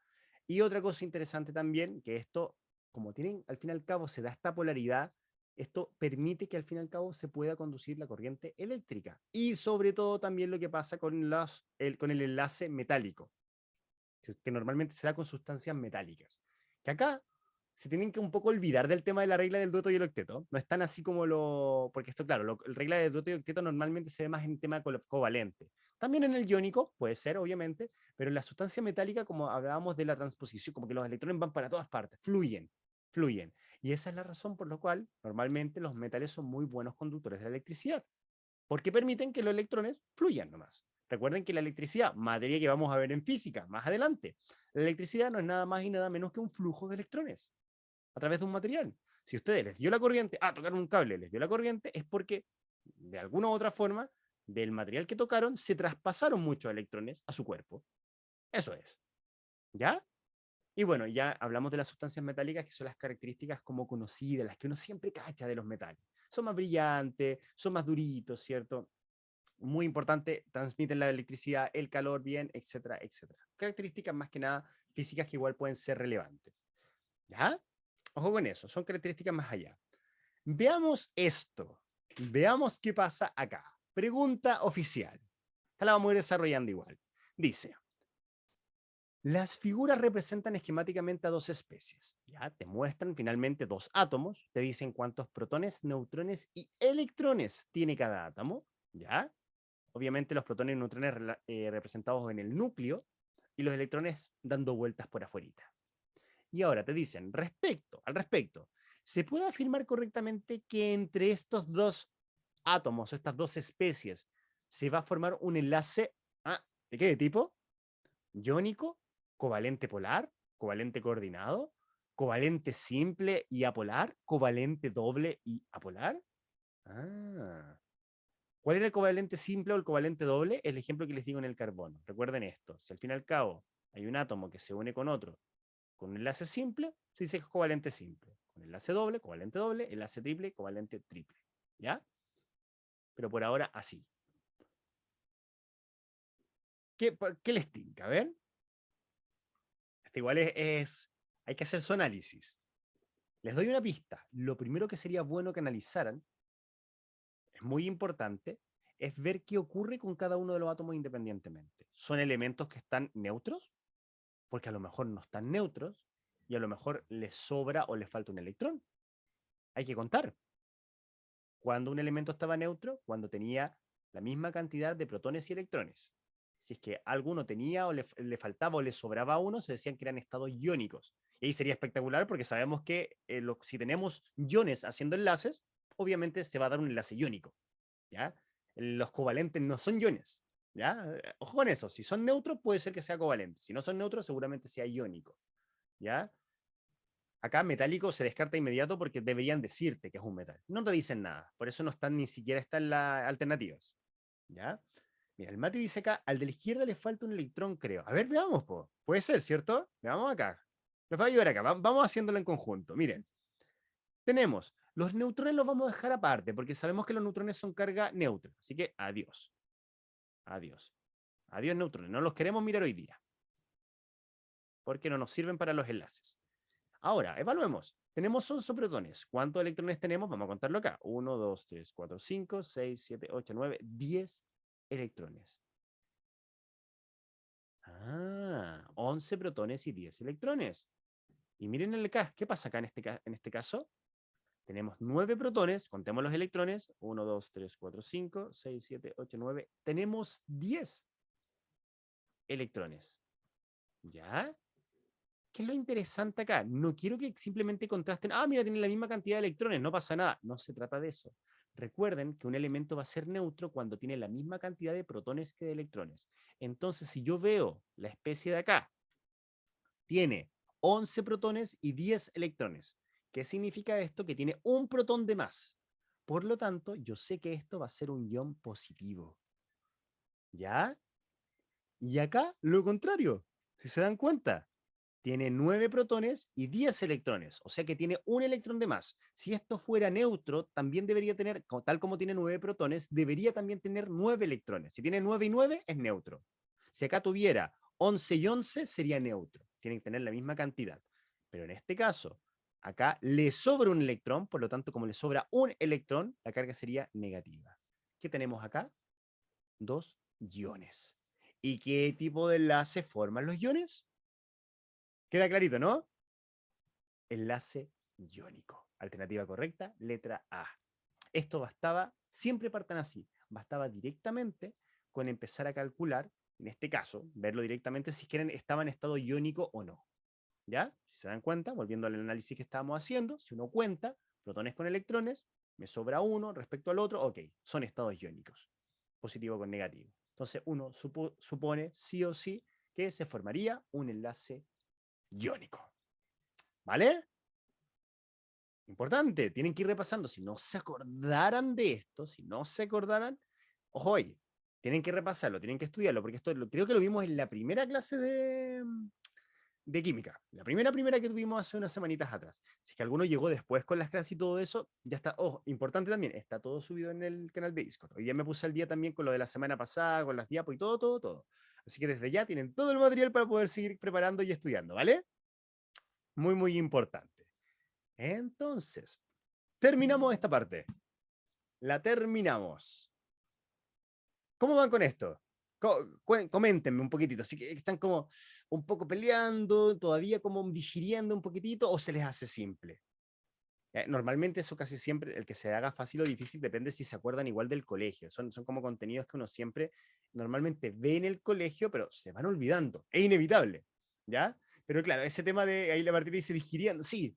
Y otra cosa interesante también, que esto, como tienen, al fin y al cabo, se da esta polaridad, esto permite que al fin y al cabo se pueda conducir la corriente eléctrica. Y sobre todo también lo que pasa con el enlace metálico, que normalmente se da con sustancias metálicas. Que acá se tienen que un poco olvidar del tema de la regla del dueto y el octeto. No es tan así como lo... Porque esto, claro, la regla del dueto y octeto normalmente se ve más en tema covalente. También en el iónico, puede ser, obviamente, pero en la sustancia metálica, como hablábamos de la transposición, como que los electrones van para todas partes, fluyen. Y esa es la razón por la cual normalmente los metales son muy buenos conductores de la electricidad, porque permiten que los electrones fluyan nomás. Recuerden que la electricidad, materia que vamos a ver en física más adelante, la electricidad no es nada más y nada menos que un flujo de electrones a través de un material. Si a ustedes les dio la corriente, tocaron un cable, les dio la corriente, es porque de alguna u otra forma, del material que tocaron, se traspasaron muchos electrones a su cuerpo. Eso es. ¿Ya? Y bueno, ya hablamos de las sustancias metálicas, que son las características como conocidas, las que uno siempre cacha de los metales. Son más brillantes, son más duritos, ¿cierto? Muy importante, transmiten la electricidad, el calor bien, etcétera, etcétera. Características más que nada físicas que igual pueden ser relevantes. ¿Ya? Ojo con eso, son características más allá. Veamos esto. Veamos qué pasa acá. Pregunta oficial. Esta la vamos a ir desarrollando igual. Dice, las figuras representan esquemáticamente a dos especies. ¿Ya? Te muestran finalmente dos átomos, te dicen cuántos protones, neutrones y electrones tiene cada átomo. ¿Ya? Obviamente los protones y neutrones representados en el núcleo y los electrones dando vueltas por afuera. Y ahora te dicen, al respecto, ¿se puede afirmar correctamente que entre estos dos átomos, estas dos especies, se va a formar un enlace, ¿de qué tipo? Iónico, covalente polar, covalente coordinado, covalente simple y apolar, covalente doble y apolar? Ah. ¿Cuál era el covalente simple o el covalente doble? El ejemplo que les digo en el carbono. Recuerden esto, si al fin y al cabo hay un átomo que se une con otro con un enlace simple, se dice que es covalente simple. Con enlace doble, covalente doble, enlace triple, covalente triple. ¿Ya? Pero por ahora así. ¿Qué les tinca? A ver. Este igual hay que hacer su análisis. Les doy una pista. Lo primero que sería bueno que analizaran, es muy importante, es ver qué ocurre con cada uno de los átomos independientemente. ¿Son elementos que están neutros? Porque a lo mejor no están neutros y a lo mejor les sobra o les falta un electrón. Hay que contar. Cuando un elemento estaba neutro, cuando tenía la misma cantidad de protones y electrones. Si es que alguno tenía o le faltaba o le sobraba a uno, se decían que eran estados iónicos. Y ahí sería espectacular porque sabemos que si tenemos iones haciendo enlaces, obviamente se va a dar un enlace iónico, ¿ya? Los covalentes no son iones, ¿ya? Ojo con eso, si son neutros puede ser que sea covalente, si no son neutros seguramente sea iónico, ¿ya? Acá metálico se descarta inmediato porque deberían decirte que es un metal. No te dicen nada, por eso no están ni siquiera están las alternativas, ¿ya? Mira, el Mati dice acá, al de la izquierda le falta un electrón, creo. A ver, veamos, po. Puede ser, ¿cierto? Veamos acá. Los va a ayudar acá. Vamos haciéndolo en conjunto. Miren, tenemos, los neutrones los vamos a dejar aparte, porque sabemos que los neutrones son carga neutra. Así que adiós. Adiós. Adiós neutrones. No los queremos mirar hoy día. Porque no nos sirven para los enlaces. Ahora, evaluemos. Tenemos 11 protones. ¿Cuántos electrones tenemos? Vamos a contarlo acá. 1, 2, 3, 4, 5, 6, 7, 8, 9, 10 electrones. 11 protones y 10 electrones. Y miren acá, ¿qué pasa acá en este caso? Tenemos 9 protones, contemos los electrones, 1, 2, 3, 4, 5, 6, 7, 8, 9. Tenemos 10 electrones. ¿Ya? ¿Qué es lo interesante acá? No quiero que simplemente contrasten, mira, tienen la misma cantidad de electrones, no pasa nada. No se trata de eso. Recuerden que un elemento va a ser neutro cuando tiene la misma cantidad de protones que de electrones. Entonces, si yo veo la especie de acá, tiene 11 protones y 10 electrones. ¿Qué significa esto? Que tiene un protón de más. Por lo tanto, yo sé que esto va a ser un ion positivo. ¿Ya? Y acá, lo contrario. Si se dan cuenta, tiene 9 protones y 10 electrones, o sea que tiene un electrón de más. Si esto fuera neutro, también debería tener, tal como tiene 9 protones, debería también tener 9 electrones. Si tiene 9 y 9, es neutro. Si acá tuviera 11 y 11, sería neutro. Tienen que tener la misma cantidad. Pero en este caso, acá le sobra un electrón, por lo tanto, como le sobra un electrón, la carga sería negativa. ¿Qué tenemos acá? 2 iones. ¿Y qué tipo de enlace forman los iones? Queda clarito, ¿no? Enlace iónico. Alternativa correcta, letra A. Esto bastaba, siempre partan así, bastaba directamente con empezar a calcular, en este caso, verlo directamente si quieren estaba en estado iónico o no. ¿Ya? Si se dan cuenta, volviendo al análisis que estábamos haciendo, si uno cuenta protones con electrones, me sobra uno respecto al otro, ok, son estados iónicos, positivo con negativo. Entonces uno supone sí o sí que se formaría un enlace iónico. ¿Vale? Importante, tienen que ir repasando. Si no se acordaran de esto, si no se acordaran, ojo, oye, tienen que repasarlo, tienen que estudiarlo, porque esto creo que lo vimos en la primera clase de química. La primera que tuvimos hace unas semanitas atrás. Si es que alguno llegó después con las clases y todo eso, ya está. Ojo, importante también, está todo subido en el canal de Discord. Hoy día me puse al día también con lo de la semana pasada, con las diapos y todo. Así que desde ya tienen todo el material para poder seguir preparando y estudiando, ¿vale? Muy, muy importante. Entonces, terminamos esta parte. La terminamos. ¿Cómo van con esto? Coméntenme un poquitito. Así que están como un poco peleando, todavía como digiriendo un poquitito, o se les hace simple. Normalmente eso casi siempre, el que se haga fácil o difícil depende si se acuerdan igual del colegio. Son como contenidos que uno siempre normalmente ve en el colegio, pero se van olvidando. Es inevitable, ¿ya? Pero claro, ese tema de ahí la partida dice digiriendo, sí,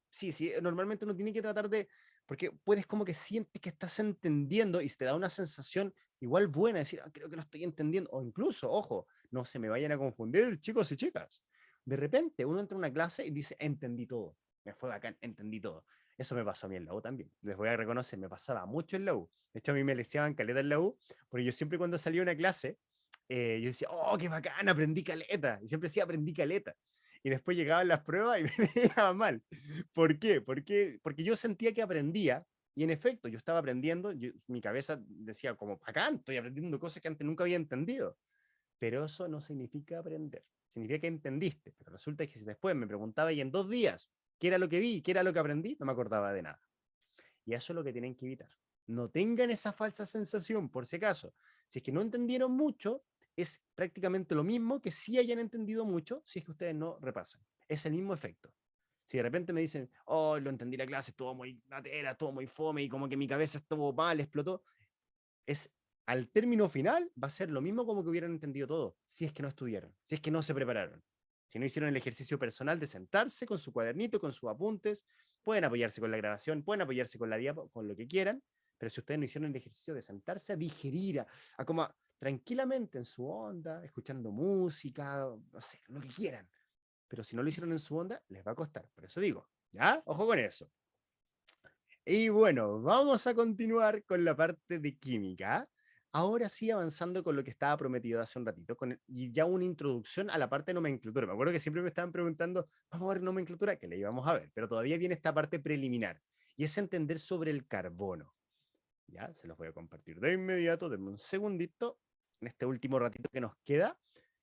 normalmente uno tiene que tratar de, porque puedes como que sientes que estás entendiendo y te da una sensación igual buena, decir, creo que lo estoy entendiendo, o incluso, ojo, no se me vayan a confundir, chicos y chicas. De repente uno entra a una clase y dice, entendí todo, me fue bacán, entendí todo. Eso me pasó a mí en la U también. Les voy a reconocer, me pasaba mucho en la U. De hecho, a mí me leseaban caleta en la U, porque yo siempre cuando salía una clase, yo decía, oh, qué bacán, aprendí caleta. Y siempre decía, aprendí caleta. Y después llegaban las pruebas y me llegaban mal. ¿Por qué? Porque yo sentía que aprendía, y en efecto, yo estaba aprendiendo, mi cabeza decía, como bacán, estoy aprendiendo cosas que antes nunca había entendido. Pero eso no significa aprender. Significa que entendiste. Pero resulta que si después me preguntaba y en 2 días, ¿qué era lo que vi? ¿Qué era lo que aprendí? No me acordaba de nada. Y eso es lo que tienen que evitar. No tengan esa falsa sensación, por si acaso. Si es que no entendieron mucho, es prácticamente lo mismo que si hayan entendido mucho, si es que ustedes no repasan. Es el mismo efecto. Si de repente me dicen, oh, lo entendí la clase, estuvo muy latera, estuvo muy fome y como que mi cabeza estuvo mal, explotó, es al término final va a ser lo mismo como que hubieran entendido todo, si es que no estudiaron, si es que no se prepararon, si no hicieron el ejercicio personal de sentarse con su cuadernito, con sus apuntes pueden apoyarse con la grabación, pueden apoyarse con la diapo, con lo que quieran, pero si ustedes no hicieron el ejercicio de sentarse a digerir, a como tranquilamente en su onda, escuchando música, no sé, lo que quieran, pero si no lo hicieron en su onda, les va a costar. Por eso digo, ¿ya? Ojo con eso. Y bueno, vamos a continuar con la parte de química. Ahora sí, avanzando con lo que estaba prometido hace un ratito, y ya una introducción a la parte de nomenclatura. Me acuerdo que siempre me estaban preguntando, vamos a ver nomenclatura, que la íbamos a ver, pero todavía viene esta parte preliminar, y es entender sobre el carbono. Ya, se los voy a compartir de inmediato, denme un segundito, en este último ratito que nos queda,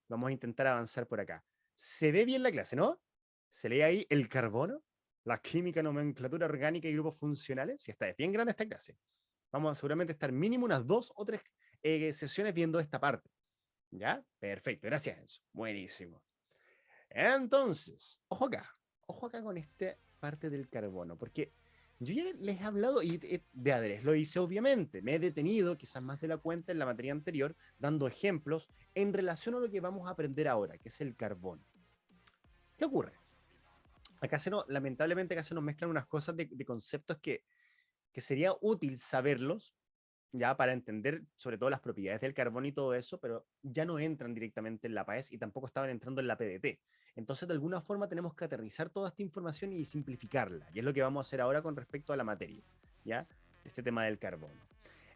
vamos a intentar avanzar por acá. Se ve bien la clase, ¿no? Se lee ahí el carbono, la química, nomenclatura orgánica y grupos funcionales. Si está, es bien grande esta clase. Vamos a seguramente estar mínimo unas 2 o 3 sesiones viendo esta parte. ¿Ya? Perfecto, gracias Enzo. Buenísimo. Entonces, ojo acá con esta parte del carbono, porque yo ya les he hablado y de adres lo hice obviamente, me he detenido quizás más de la cuenta en la materia anterior, dando ejemplos en relación a lo que vamos a aprender ahora, que es el carbono. ¿Qué ocurre? Acá lamentablemente acá se nos mezclan unas cosas de conceptos que sería útil saberlos, ya para entender sobre todo las propiedades del carbono y todo eso, pero ya no entran directamente en la PAES y tampoco estaban entrando en la PDT. Entonces, de alguna forma tenemos que aterrizar toda esta información y simplificarla, y es lo que vamos a hacer ahora con respecto a la materia, ¿ya? Este tema del carbono.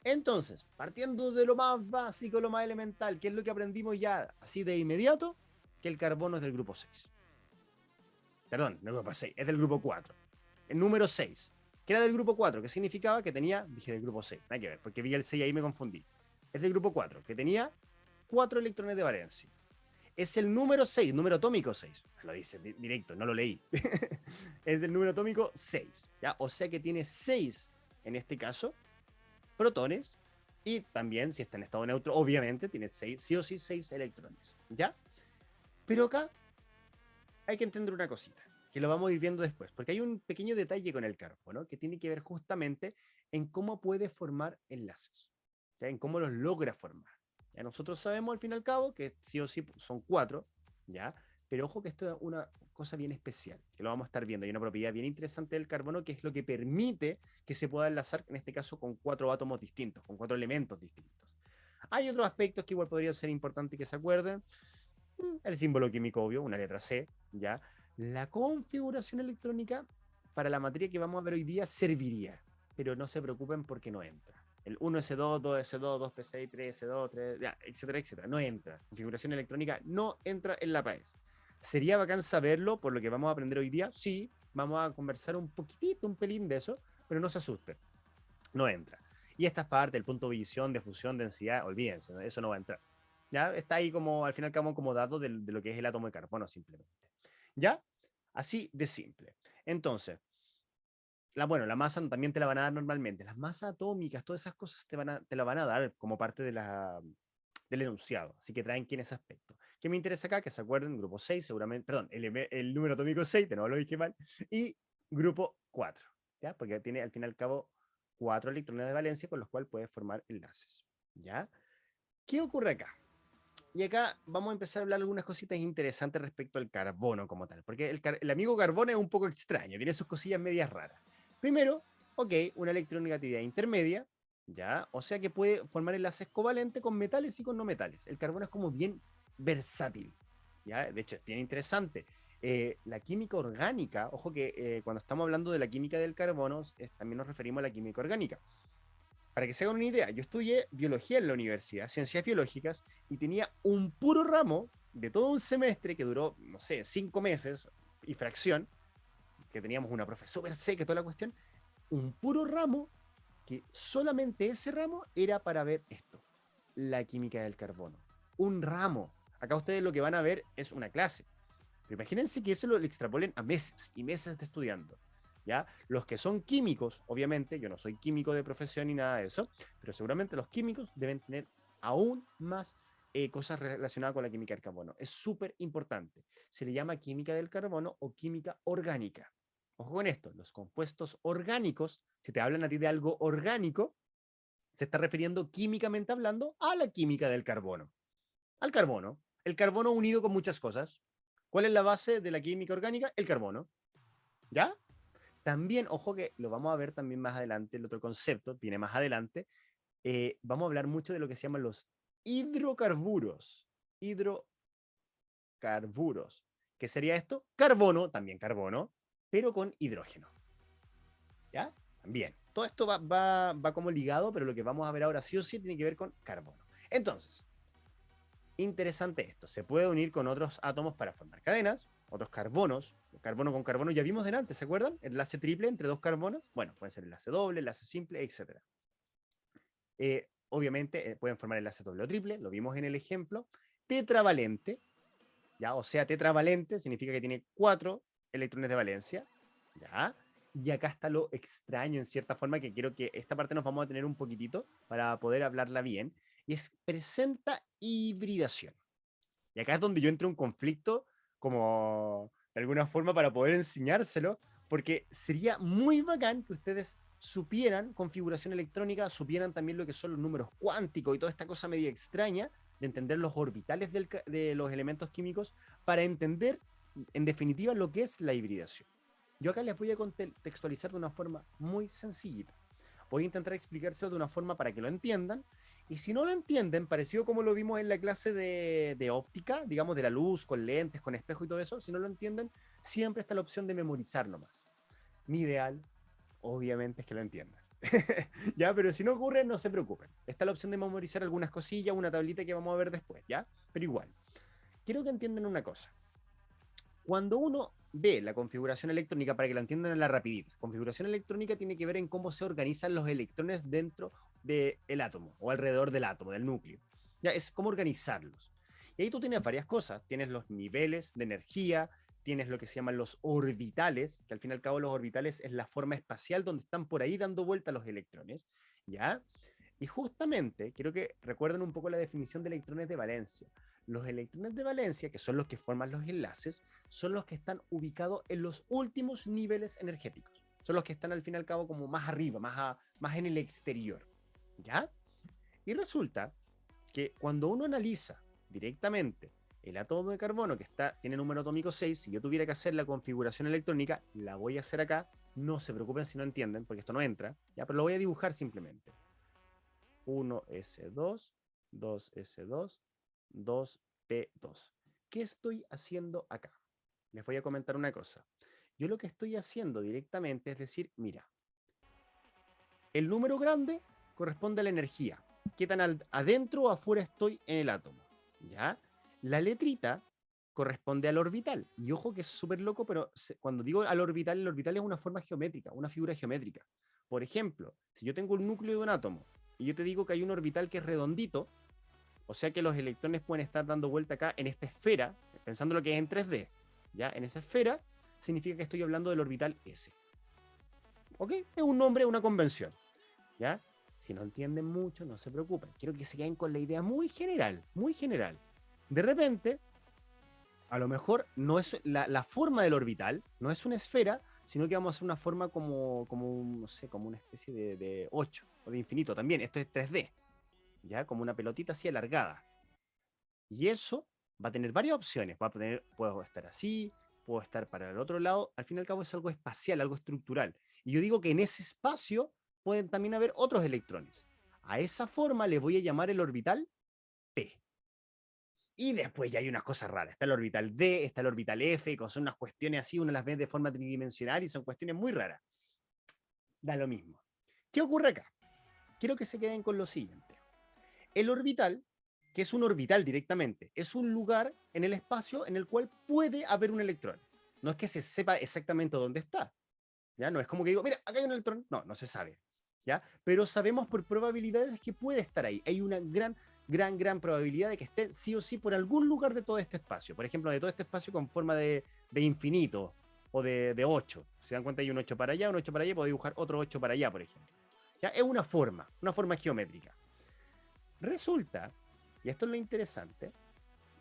Entonces, partiendo de lo más básico, lo más elemental, ¿qué es lo que aprendimos ya así de inmediato? Que el carbono es del grupo 6. Perdón, no del grupo 6, es del grupo 4. El número 6, que era del grupo 4, que significaba que tenía, dije del grupo 6, nada que ver, porque vi el 6 ahí me confundí. Es del grupo 4, que tenía 4 electrones de valencia. Es el número 6, número atómico 6. Lo dice directo, no lo leí. Es del número atómico 6, ¿ya? O sea que tiene 6, en este caso, protones, y también, si está en estado neutro, obviamente tiene 6, sí o sí 6 electrones, ¿ya? Pero acá hay que entender una cosita, que lo vamos a ir viendo después, porque hay un pequeño detalle con el carbono que tiene que ver justamente en cómo puede formar enlaces, ¿ya? En cómo los logra formar. ¿Ya? Nosotros sabemos al fin y al cabo que sí o sí son 4, ¿ya? Pero ojo que esto es una cosa bien especial, que lo vamos a estar viendo. Hay una propiedad bien interesante del carbono que es lo que permite que se pueda enlazar, en este caso, con 4 átomos distintos, con 4 elementos distintos. Hay otros aspectos que igual podrían ser importantes que se acuerden. El símbolo químico obvio, una letra C, ¿ya? La configuración electrónica para la materia que vamos a ver hoy día serviría, pero no se preocupen porque no entra. El 1S2, 2S2, 2P6, 3S2, 3, ya, etcétera, etcétera, no entra. Configuración electrónica no entra en la PAES. ¿Sería bacán saberlo por lo que vamos a aprender hoy día? Sí, vamos a conversar un poquitito, un pelín de eso, pero no se asusten, no entra. Y esta es parte del punto de visión, de fusión, densidad, olvídense, ¿no? Eso no va a entrar. ¿Ya? Está ahí como, al final, como dato de lo que es el átomo de carbono, simplemente. ¿Ya? Así de simple. Entonces, la masa también te la van a dar normalmente. Las masas atómicas, todas esas cosas te la van a dar como parte del enunciado. Así que traen en ese aspecto. ¿Qué me interesa acá? Que se acuerden, grupo 6, seguramente, perdón, el número atómico 6, de nuevo lo dije mal, y grupo 4, ¿ya? Porque tiene al fin y al cabo 4 electrones de valencia con los cuales puedes formar enlaces, ¿ya? ¿Qué ocurre acá? Y acá vamos a empezar a hablar algunas cositas interesantes respecto al carbono como tal, porque el amigo carbono es un poco extraño, tiene sus cosillas medias raras. Primero, ok, una electronegatividad intermedia, ¿ya? O sea que puede formar enlaces covalentes con metales y con no metales. El carbono es como bien versátil, ¿ya? De hecho, es bien interesante. La química orgánica, ojo que cuando estamos hablando de la química del carbono, también nos referimos a la química orgánica. Para que se hagan una idea, yo estudié biología en la universidad, ciencias biológicas, y tenía un puro ramo de todo un semestre que duró, no sé, 5 meses y fracción, que teníamos una profe súper seca, toda la cuestión, un puro ramo que solamente ese ramo era para ver esto, la química del carbono. Un ramo. Acá ustedes lo que van a ver es una clase. Pero imagínense que eso lo extrapolen a meses y meses de estudiando. ¿Ya? Los que son químicos, obviamente, yo no soy químico de profesión ni nada de eso, pero seguramente los químicos deben tener aún más cosas relacionadas con la química del carbono. Es súper importante. Se le llama química del carbono o química orgánica. Ojo con esto, los compuestos orgánicos, si te hablan a ti de algo orgánico, se está refiriendo químicamente hablando a la química del carbono. Al carbono. El carbono unido con muchas cosas. ¿Cuál es la base de la química orgánica? El carbono. ¿Ya? También, ojo que lo vamos a ver también más adelante, el otro concepto viene más adelante. Vamos a hablar mucho de lo que se llaman los hidrocarburos. Hidrocarburos. ¿Qué sería esto? Carbono, también carbono, pero con hidrógeno. ¿Ya? También. Todo esto va como ligado, pero lo que vamos a ver ahora sí o sí tiene que ver con carbono. Entonces, interesante esto. Se puede unir con otros átomos para formar cadenas, otros carbonos. Carbono con carbono ya vimos delante, ¿se acuerdan? Enlace triple entre dos carbonos. Bueno, puede ser enlace doble, enlace simple, etc. Obviamente pueden formar enlace doble o triple, lo vimos en el ejemplo. Tetravalente, ¿ya? O sea, tetravalente significa que tiene 4 electrones de valencia, ¿ya? Y acá está lo extraño en cierta forma, que quiero que esta parte nos vamos a tener un poquitito para poder hablarla bien, y es presenta hibridación. Y acá es donde yo entro en un conflicto como de alguna forma para poder enseñárselo, porque sería muy bacán que ustedes supieran configuración electrónica, supieran también lo que son los números cuánticos y toda esta cosa media extraña de entender los orbitales de los elementos químicos para entender en definitiva lo que es la hibridación. Yo acá les voy a contextualizar de una forma muy sencillita. Voy a intentar explicárselo de una forma para que lo entiendan. Y si no lo entienden, parecido como lo vimos en la clase de óptica, digamos de la luz, con lentes, con espejo y todo eso, si no lo entienden, siempre está la opción de memorizarlo más. Mi ideal, obviamente, es que lo entiendan. ¿Ya? Pero si no ocurre, no se preocupen. Está la opción de memorizar algunas cosillas, una tablita que vamos a ver después, ¿ya? Pero igual, quiero que entiendan una cosa. Cuando uno ve la configuración electrónica, para que lo entiendan en la rapidita, configuración electrónica tiene que ver en cómo se organizan los electrones dentro del átomo o alrededor del átomo, del núcleo. Ya es cómo organizarlos. Y ahí tú tienes varias cosas. Tienes los niveles de energía, tienes lo que se llaman los orbitales, que al fin y al cabo los orbitales es la forma espacial donde están por ahí dando vuelta los electrones, ¿ya? Y justamente quiero que recuerden un poco la definición de electrones de valencia. Los electrones de valencia, que son los que forman los enlaces, son los que están ubicados en los últimos niveles energéticos. Son los que están al fin y al cabo como más arriba, más en el exterior. ¿Ya? Y resulta que cuando uno analiza directamente el átomo de carbono que tiene número atómico 6, si yo tuviera que hacer la configuración electrónica, la voy a hacer acá. No se preocupen si no entienden, porque esto no entra, ¿ya? Pero lo voy a dibujar simplemente. 1s2, 2s2, 2p2. ¿Qué estoy haciendo acá? Les voy a comentar una cosa. Yo lo que estoy haciendo directamente es decir, mira, el número grande corresponde a la energía. ¿Qué tan adentro o afuera estoy en el átomo? ¿Ya? La letrita corresponde al orbital. Y ojo que es súper loco, pero cuando digo al orbital, el orbital es una forma geométrica, una figura geométrica. Por ejemplo, si yo tengo el núcleo de un átomo y yo te digo que hay un orbital que es redondito, o sea que los electrones pueden estar dando vuelta acá en esta esfera, pensando lo que es en 3D, ¿ya? En esa esfera significa que estoy hablando del orbital S. ¿Ok? Es un nombre, una convención, ¿ya? Si no entienden mucho, no se preocupen. Quiero que se queden con la idea muy general, muy general. De repente, a lo mejor no es la forma del orbital, no es una esfera, sino que vamos a hacer una forma no sé, como una especie de 8 o de infinito también. Esto es 3D, ¿ya? Como una pelotita así alargada. Y eso va a tener varias opciones. Puedo estar así, puedo estar para el otro lado. Al fin y al cabo es algo espacial, algo estructural. Y yo digo que en ese espacio pueden también haber otros electrones. A esa forma le voy a llamar el orbital P. Y después ya hay unas cosas raras. Está el orbital D, está el orbital F, que son unas cuestiones así, uno las ve de forma tridimensional y son cuestiones muy raras. Da lo mismo. ¿Qué ocurre acá? Quiero que se queden con lo siguiente. El orbital, que es un orbital directamente, es un lugar en el espacio en el cual puede haber un electrón. No es que se sepa exactamente dónde está. ¿Ya? No es como que digo, mira, acá hay un electrón. No, no se sabe. ¿Ya? Pero sabemos por probabilidades que puede estar ahí. Hay una gran probabilidad de que esté sí o sí por algún lugar de todo este espacio. Por ejemplo, de todo este espacio con forma de infinito o de 8. Se dan cuenta, hay un 8 para allá, un 8 para allá, y puedo dibujar otro 8 para allá, por ejemplo. ¿Ya? Es una forma geométrica. Resulta, y esto es lo interesante,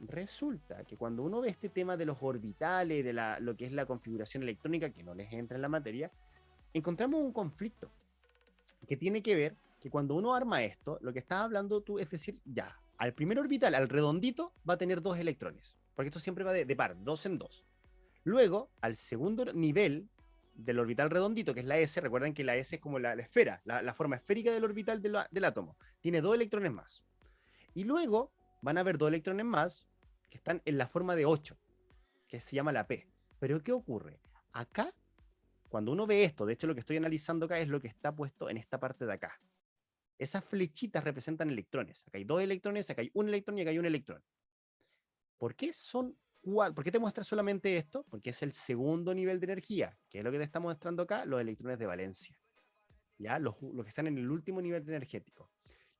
resulta que cuando uno ve este tema de los orbitales, de lo que es la configuración electrónica, que no les entra en la materia, encontramos un conflicto que tiene que ver que cuando uno arma esto, lo que estás hablando tú es decir, ya, al primer orbital, al redondito, va a tener 2 electrones, porque esto siempre va de par, 2 en 2. Luego, al segundo nivel del orbital redondito, que es la S, recuerden que la S es como la esfera, la forma esférica del orbital del átomo. Tiene 2 electrones más. Y luego van a haber 2 electrones más que están en la forma de 8, que se llama la P. Pero ¿qué ocurre? Acá, cuando uno ve esto, de hecho lo que estoy analizando acá es lo que está puesto en esta parte de acá. Esas flechitas representan electrones. Acá hay 2 electrones, acá hay un electrón y acá hay un electrón. ¿Por qué son 4? ¿Por qué te muestra solamente esto? Porque es el segundo nivel de energía, que es lo que te está mostrando acá, los electrones de valencia. ¿Ya? Los que están en el último nivel energético.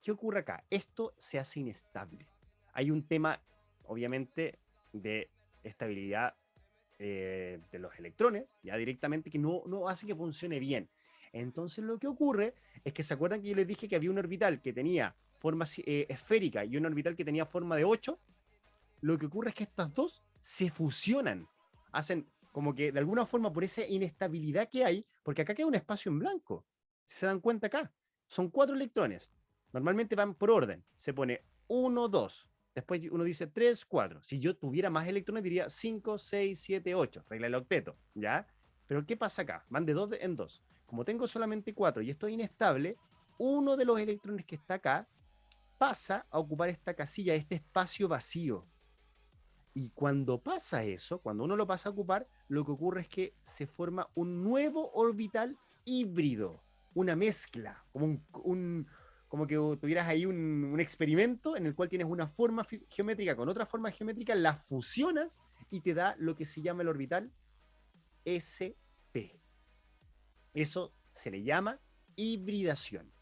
¿Qué ocurre acá? Esto se hace inestable. Hay un tema, obviamente, de estabilidad de los electrones, ya directamente, que no hace que funcione bien. Entonces lo que ocurre es que, ¿se acuerdan que yo les dije que había un orbital que tenía forma esférica y un orbital que tenía forma de 8? Lo que ocurre es que estas dos se fusionan, hacen como que de alguna forma por esa inestabilidad que hay, porque acá queda un espacio en blanco, si se dan cuenta acá, son 4 electrones, normalmente van por orden, se pone 1, 2, después uno dice 3, 4, si yo tuviera más electrones diría 5, 6, 7, 8, regla del octeto, ¿ya? Pero ¿qué pasa acá? Van de 2 en 2, como tengo solamente 4 y esto es inestable, uno de los electrones que está acá pasa a ocupar esta casilla, este espacio vacío. Y cuando pasa eso, cuando uno lo pasa a ocupar, lo que ocurre es que se forma un nuevo orbital híbrido, una mezcla, como que tuvieras ahí un experimento en el cual tienes una forma geométrica con otra forma geométrica, la fusionas y te da lo que se llama el orbital SP. Eso se le llama hibridación.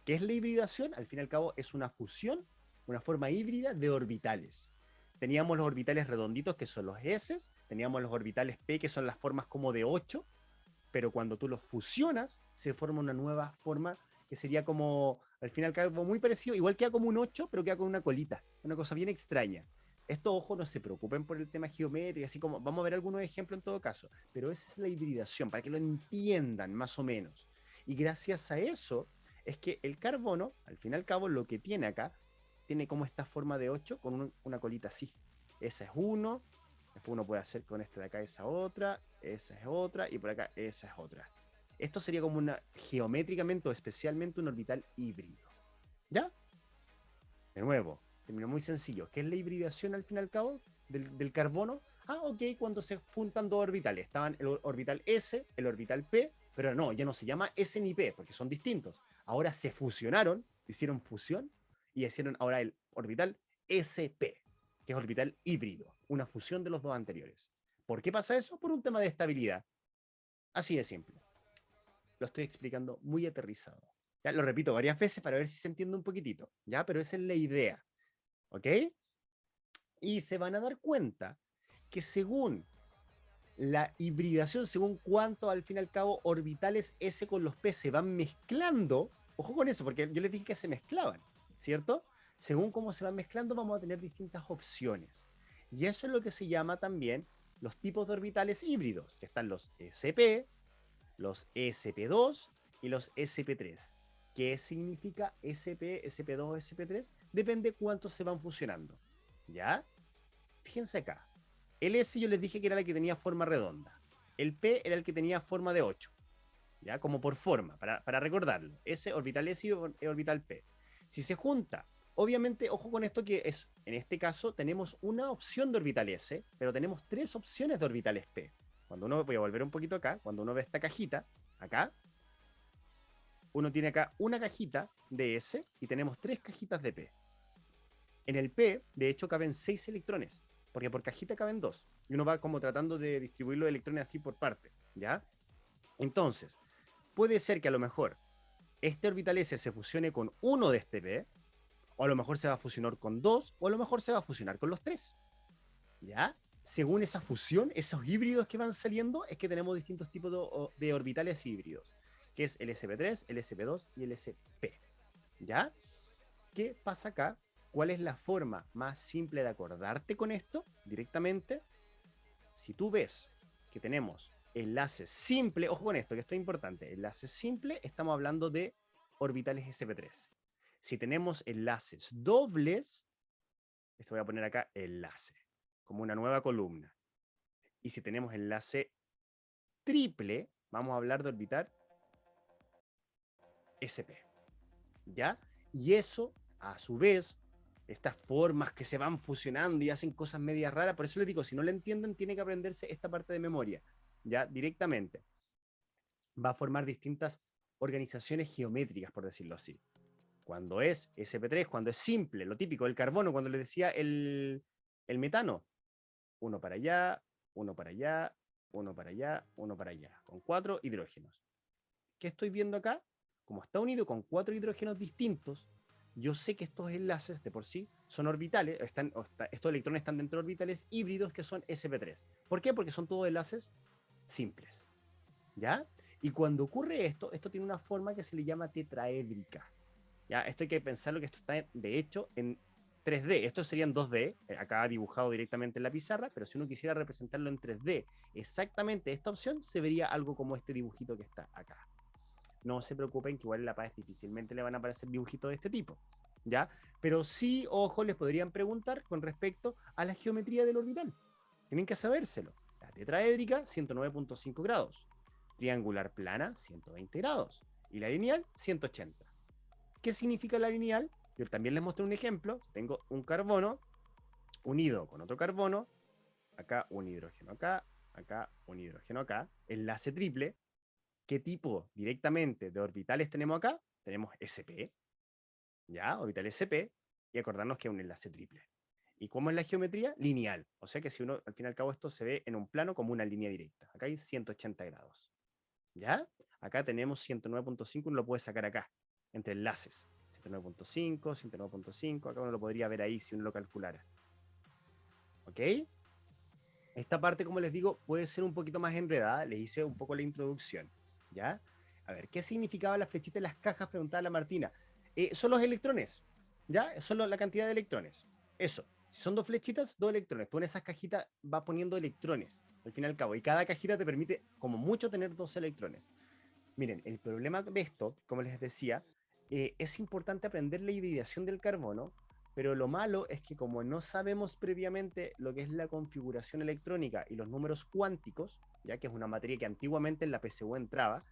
¿Qué es la hibridación? Al fin y al cabo es una fusión, una forma híbrida de orbitales. Teníamos los orbitales redonditos, que son los S, teníamos los orbitales P, que son las formas como de 8, pero cuando tú los fusionas, se forma una nueva forma que sería como, al final cabo muy parecido, igual queda como un 8, pero queda con una colita, una cosa bien extraña. Estos ojos no se preocupen por el tema geométrico, así como vamos a ver algunos ejemplos en todo caso, pero esa es la hibridación, para que lo entiendan más o menos. Y gracias a eso es que el carbono, al fin y al cabo, lo que tiene acá, tiene como esta forma de 8 con una colita así. Esa es 1, después uno puede hacer con esta de acá esa es otra, y por acá esa es otra. Esto sería como una, geométricamente o especialmente un orbital híbrido. ¿Ya? De nuevo, terminó muy sencillo. ¿Qué es la hibridación al fin y al cabo del carbono? Ah, ok, cuando se juntan dos orbitales. Estaban el orbital S, el orbital P, pero no, ya no se llama S ni P, porque son distintos. Ahora se fusionaron, hicieron fusión, y hicieron ahora el orbital SP, que es orbital híbrido, una fusión de los dos anteriores. ¿Por qué pasa eso? Por un tema de estabilidad. Así de simple. Lo estoy explicando muy aterrizado. Ya lo repito varias veces para ver si se entiende un poquitito, ¿ya? Pero esa es la idea, ¿ok? Y se van a dar cuenta que según la hibridación, según cuánto al fin y al cabo orbitales S con los P se van mezclando, ojo con eso, porque yo les dije que se mezclaban, ¿cierto? Según cómo se van mezclando vamos a tener distintas opciones. Y eso es lo que se llama también los tipos de orbitales híbridos, que están los SP, los SP2 y los SP3. ¿Qué significa SP, SP2, SP3? Depende cuántos se van fusionando. ¿Ya? Fíjense acá. El S yo les dije que era el que tenía forma redonda. El P era el que tenía forma de 8. ¿Ya? Como por forma, para recordarlo. S, orbital S y orbital P. Si se junta, obviamente, ojo con esto que es, en este caso, tenemos una opción de orbital S, pero tenemos 3 opciones de orbitales P. Cuando uno, voy a volver un poquito acá, cuando uno ve esta cajita, acá, uno tiene acá una cajita de S y tenemos 3 cajitas de P. En el P, de hecho, caben 6 electrones, porque por cajita caben 2. Y uno va como tratando de distribuir los electrones así por parte, ¿ya? Entonces, puede ser que a lo mejor este orbital S se fusione con uno de este P, o a lo mejor se va a fusionar con 2, o a lo mejor se va a fusionar con los 3, ¿ya? Según esa fusión, esos híbridos que van saliendo, es que tenemos distintos tipos de orbitales híbridos, que es el SP3, el SP2 y el SP, ¿ya? ¿Qué pasa acá? ¿Cuál es la forma más simple de acordarte con esto directamente? Si tú ves que tenemos enlace simple, ojo con esto, que esto es importante, enlace simple, estamos hablando de orbitales SP3. Si tenemos enlaces dobles, esto voy a poner acá enlace, como una nueva columna. Y si tenemos enlace triple, Vamos a hablar de orbital SP, ¿ya? Y eso, a su vez, estas formas que se van fusionando y hacen cosas medias raras, por eso les digo, si no le entienden, tiene que aprenderse esta parte de memoria, ¿ya? Directamente. Va a formar distintas organizaciones geométricas, por decirlo así. Cuando es sp3, cuando es simple, lo típico, el carbono, cuando les decía el metano, uno para allá, uno para allá, uno para allá, uno para allá, con 4 hidrógenos. ¿Qué estoy viendo acá? Como está unido con 4 hidrógenos distintos, yo sé que estos enlaces de por sí son orbitales, estos electrones están dentro de orbitales híbridos que son sp3. ¿Por qué? Porque son todos enlaces simples. ¿Ya? Y cuando ocurre esto, esto tiene una forma que se le llama tetraédrica. ¿Ya? Esto hay que pensarlo que esto está, de hecho, en 3D. Esto sería en 2D, acá dibujado directamente en la pizarra, pero si uno quisiera representarlo en 3D, exactamente esta opción, se vería algo como este dibujito que está acá. No se preocupen que igual en la paz difícilmente le van a aparecer dibujitos de este tipo, ¿ya? Pero sí, ojo, les podrían preguntar con respecto a la geometría del orbital. Tienen que sabérselo. La tetraédrica, 109.5 grados. Triangular plana, 120 grados. Y la lineal, 180. ¿Qué significa la lineal? Yo también les mostré un ejemplo. Tengo un carbono unido con otro carbono. Acá un hidrógeno acá. Acá un hidrógeno acá. Enlace triple. ¿Qué tipo directamente de orbitales tenemos acá? Tenemos sp, ¿ya? Orbital sp, y acordarnos que es un enlace triple. ¿Y cómo es la geometría? Lineal. O sea que si uno, al fin y al cabo, esto se ve en un plano como una línea directa. Acá hay 180 grados, ¿ya? Acá tenemos 109.5, uno lo puede sacar acá, entre enlaces. 109.5, 109.5, acá uno lo podría ver ahí si uno lo calculara. ¿Ok? Esta parte, como les digo, puede ser un poquito más enredada. Les hice un poco la introducción, ¿ya? A ver, ¿qué significaba la flechita en las cajas? Preguntaba la Martina. Son los electrones, ¿ya? Son la cantidad de electrones. Eso. Si son dos flechitas, dos electrones. Tú en esas cajitas vas poniendo electrones, al fin y al cabo. Y cada cajita te permite, como mucho, tener dos electrones. Miren, el problema de esto, como les decía, es importante aprender la hibridación del carbono, pero lo malo es que como no sabemos previamente lo que es la configuración electrónica y los números cuánticos, ya que es una materia que antiguamente en la PSU entraba,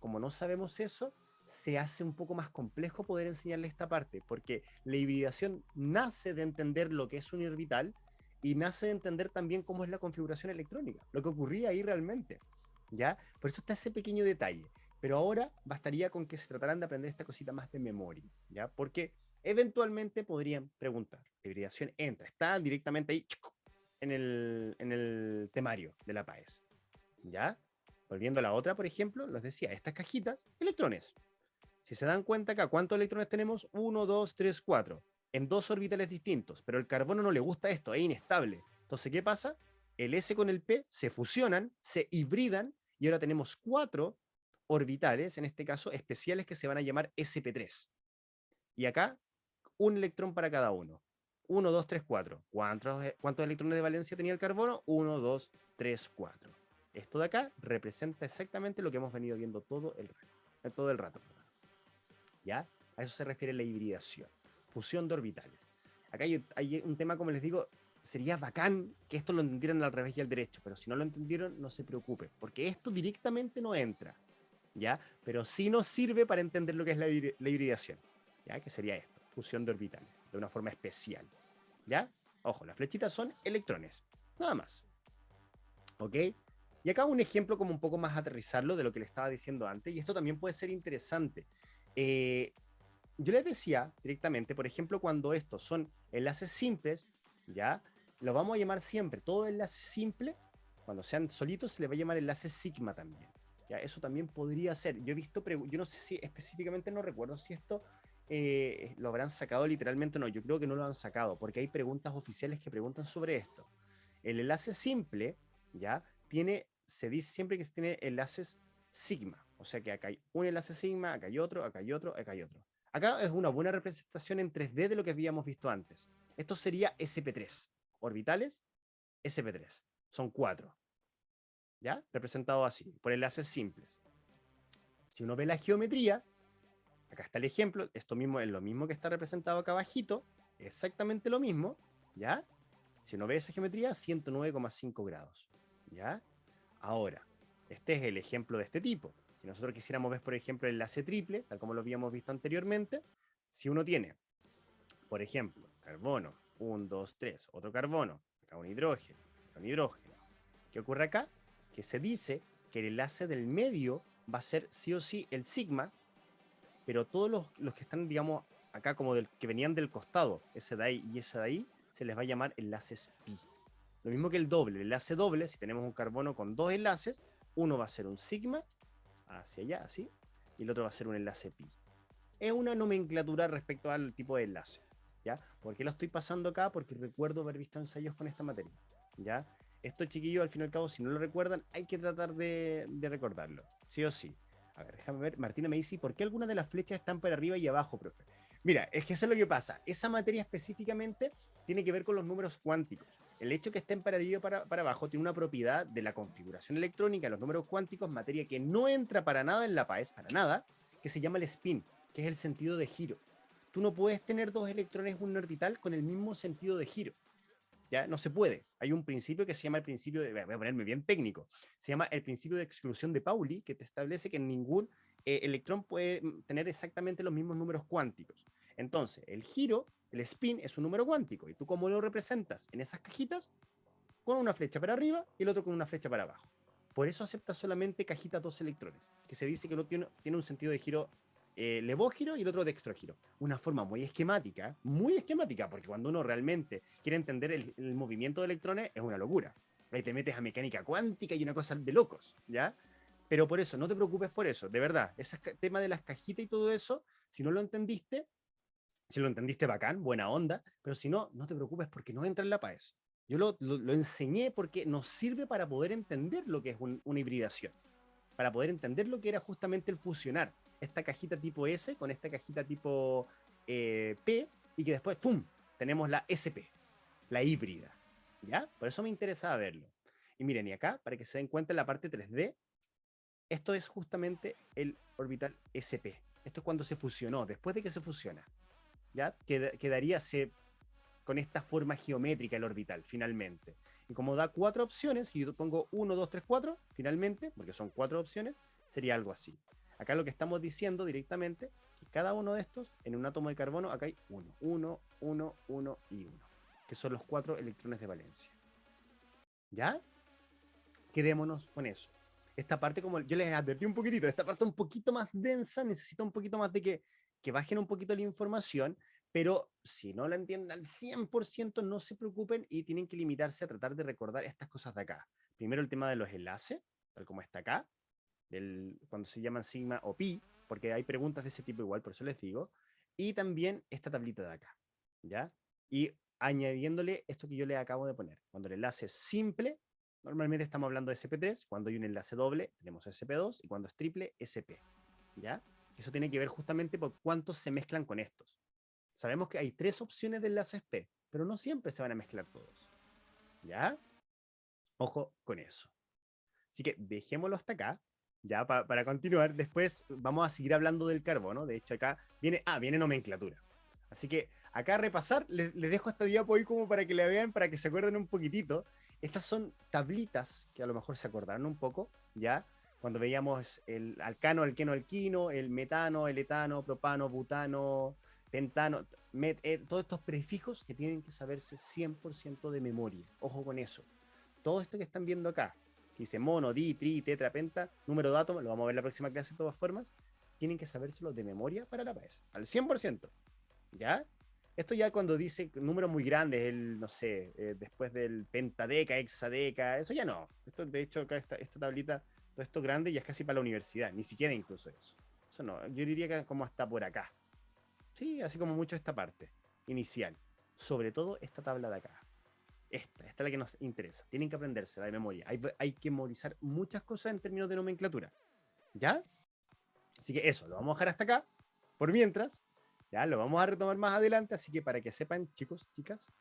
como no sabemos eso, se hace un poco más complejo poder enseñarle esta parte, porque la hibridación nace de entender lo que es un orbital y nace de entender también cómo es la configuración electrónica, lo que ocurría ahí realmente. ¿Ya? Por eso está ese pequeño detalle. Pero ahora bastaría con que se trataran de aprender esta cosita más de memoria, ¿ya? Porque eventualmente podrían preguntar. La hibridación entra, está directamente ahí en el temario de la PAES, ¿ya? Volviendo a la otra, por ejemplo, les decía, estas cajitas, electrones. Si se dan cuenta acá, ¿cuántos electrones tenemos? 1, 2, 3, 4. En dos orbitales distintos. Pero el carbono no le gusta esto, es inestable. Entonces, ¿qué pasa? El S con el P se fusionan, se hibridan y ahora tenemos 4 orbitales, en este caso especiales, que se van a llamar sp3. Y acá, un electrón para cada uno. 1, 2, 3, 4. ¿Cuántos electrones de valencia tenía el carbono? 1, 2, 3, 4. Esto de acá representa exactamente lo que hemos venido viendo todo el rato. ¿Ya? A eso se refiere la hibridación, fusión de orbitales. Acá hay un tema, como les digo, sería bacán que esto lo entendieran al revés y al derecho, pero si no lo entendieron, no se preocupen, porque esto directamente no entra, ¿ya? Pero sí nos sirve para entender lo que es la hibridación, ¿ya? Que sería esto, fusión de orbitales, de una forma especial, ¿ya? Ojo, las flechitas son electrones, nada más, ¿ok? Y acá un ejemplo como un poco más aterrizarlo de lo que le estaba diciendo antes, y esto también puede ser interesante. Eh, yo les decía directamente, por ejemplo, cuando estos son enlaces simples, ¿ya? Lo vamos a llamar siempre, todo enlace simple, cuando sean solitos, se le va a llamar enlace sigma también. ¿Ya? Eso también podría ser. Yo he visto, yo no sé si específicamente, no recuerdo si esto lo habrán sacado literalmente o no. Yo creo que no lo han sacado, porque hay preguntas oficiales que preguntan sobre esto. El enlace simple, ¿ya? Se dice siempre que tiene enlaces sigma. O sea que acá hay un enlace sigma, acá hay otro, acá hay otro, acá hay otro. Acá es una buena representación en 3D de lo que habíamos visto antes. Esto sería sp3. Orbitales, sp3. Son 4. ¿Ya? Representado así, por enlaces simples. Si uno ve la geometría, acá está el ejemplo, esto mismo es lo mismo que está representado acá abajito, exactamente lo mismo, ¿ya? Si uno ve esa geometría, 109,5 grados, ¿ya? Ahora, Este es el ejemplo de este tipo. Si nosotros quisiéramos ver, por ejemplo, el enlace triple, tal como lo habíamos visto anteriormente, si uno tiene, por ejemplo, carbono, 1, 2, 3, otro carbono, acá un hidrógeno, acá un hidrógeno. ¿Qué ocurre acá? Que se dice que el enlace del medio va a ser sí o sí el sigma, pero todos los que están, digamos, acá como que venían del costado, ese de ahí y ese de ahí, se les va a llamar enlaces pi. Lo mismo que el doble, el enlace doble, si tenemos un carbono con dos enlaces, uno va a ser un sigma, hacia allá, así, y el otro va a ser un enlace pi. Es una nomenclatura respecto al tipo de enlace, ¿ya? ¿Por qué lo estoy pasando acá? Porque recuerdo haber visto ensayos con esta materia, ¿ya? Esto, chiquillos, al fin y al cabo, si no lo recuerdan, hay que tratar de recordarlo, sí o sí. A ver, déjame ver. Martina me dice, ¿por qué algunas de las flechas están para arriba y abajo, profe? Mira, es que eso es lo que pasa. Esa materia específicamente tiene que ver con los números cuánticos. El hecho que estén para arriba y para abajo tiene una propiedad de la configuración electrónica de los números cuánticos, materia que no entra para nada en la PAES, para nada, que se llama el spin, que es el sentido de giro. Tú no puedes tener dos electrones en un orbital con el mismo sentido de giro. ¿Ya? No se puede. Hay un principio que se llama el principio de, voy a ponerme bien técnico, se llama el principio de exclusión de Pauli, que te establece que ningún electrón puede tener exactamente los mismos números cuánticos. Entonces, el giro, el spin, es un número cuántico, y tú cómo lo representas en esas cajitas, con una flecha para arriba y el otro con una flecha para abajo. Por eso acepta solamente cajitas dos electrones, que se dice que no tiene un sentido de giro levógiro y el otro de extragiro. Una forma muy esquemática, porque cuando uno realmente quiere entender el movimiento de electrones es una locura. Ahí te metes a mecánica cuántica y una cosa de locos, ¿ya? Pero por eso, no te preocupes por eso, de verdad. Ese tema de las cajitas y todo eso, si no lo entendiste, si lo entendiste bacán, buena onda, pero si no, no te preocupes porque no entra en la PAES. Yo lo enseñé porque nos sirve para poder entender lo que es una hibridación, para poder entender lo que era justamente el fusionar esta cajita tipo S con esta cajita tipo P, y que después, ¡pum!, tenemos la SP, la híbrida, ¿ya? Por eso me interesaba verlo. Y miren, y acá, para que se den cuenta en la parte 3D, esto es justamente el orbital SP. Esto es cuando se fusionó, después de que se fusiona, ¿ya? Quedaría con esta forma geométrica el orbital, finalmente. Y como da 4 opciones, si yo pongo 1, 2, 3, 4, finalmente, porque son 4 opciones, sería algo así. Acá lo que estamos diciendo directamente, que cada uno de estos, en un átomo de carbono, acá hay 1, 1, 1, 1 y 1, que son los 4 electrones de valencia. ¿Ya? Quedémonos con eso. Esta parte, como yo les advertí un poquitito, esta parte un poquito más densa, necesita un poquito más de que bajen un poquito la información, pero si no la entienden al 100%, no se preocupen y tienen que limitarse a tratar de recordar estas cosas de acá. Primero el tema de los enlaces, tal como está acá, cuando se llaman sigma o pi, porque hay preguntas de ese tipo igual, por eso les digo, y también esta tablita de acá, ¿ya? Y añadiéndole esto que yo les acabo de poner. Cuando el enlace es simple, normalmente estamos hablando de SP3, cuando hay un enlace doble tenemos SP2 y cuando es triple, SP, ¿ya? Eso tiene que ver justamente por cuántos se mezclan con estos. Sabemos que hay 3 opciones de enlaces P, pero no siempre se van a mezclar todos, ¿ya? Ojo con eso. Así que dejémoslo hasta acá, ya para continuar. Después vamos a seguir hablando del carbono. De hecho, acá viene nomenclatura. Así que acá a repasar, les dejo esta diapo ahí como para que la vean, para que se acuerden un poquitito. Estas son tablitas que a lo mejor se acordaron un poco, ¿ya? Cuando veíamos el alcano, alqueno, alquino, el metano, el etano, propano, butano, pentano, todos estos prefijos que tienen que saberse 100% de memoria. Ojo con eso. Todo esto que están viendo acá, que dice mono, di, tri, tetra, penta, número de átomos, lo vamos a ver en la próxima clase de todas formas, tienen que sabérselo de memoria para la PAES, al 100%, ¿ya? Esto ya cuando dice números muy grandes, no sé, después del pentadeca, hexadeca, eso ya no. Esto, de hecho, acá esta tablita, todo esto grande ya es casi para la universidad, ni siquiera incluso eso. Eso no, yo diría que como hasta por acá. Sí, así como mucho esta parte inicial. Sobre todo esta tabla de acá. Esta es la que nos interesa. Tienen que aprenderse la de memoria. Hay que memorizar muchas cosas en términos de nomenclatura. ¿Ya? Así que eso, lo vamos a dejar hasta acá. Por mientras, ya lo vamos a retomar más adelante. Así que para que sepan, chicos, chicas.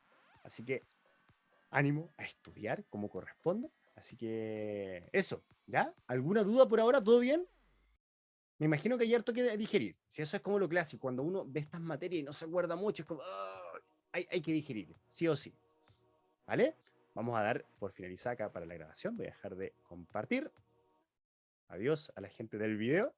Así que ánimo a estudiar como corresponde. Así que eso, ¿ya? ¿Alguna duda por ahora? ¿Todo bien? Me imagino que hay harto que digerir. Si eso es como lo clásico, cuando uno ve estas materias y no se acuerda mucho, es como, oh, hay que digerir, sí o sí. ¿Vale? Vamos a dar por finalizada acá para la grabación. Voy a dejar de compartir. Adiós a la gente del video.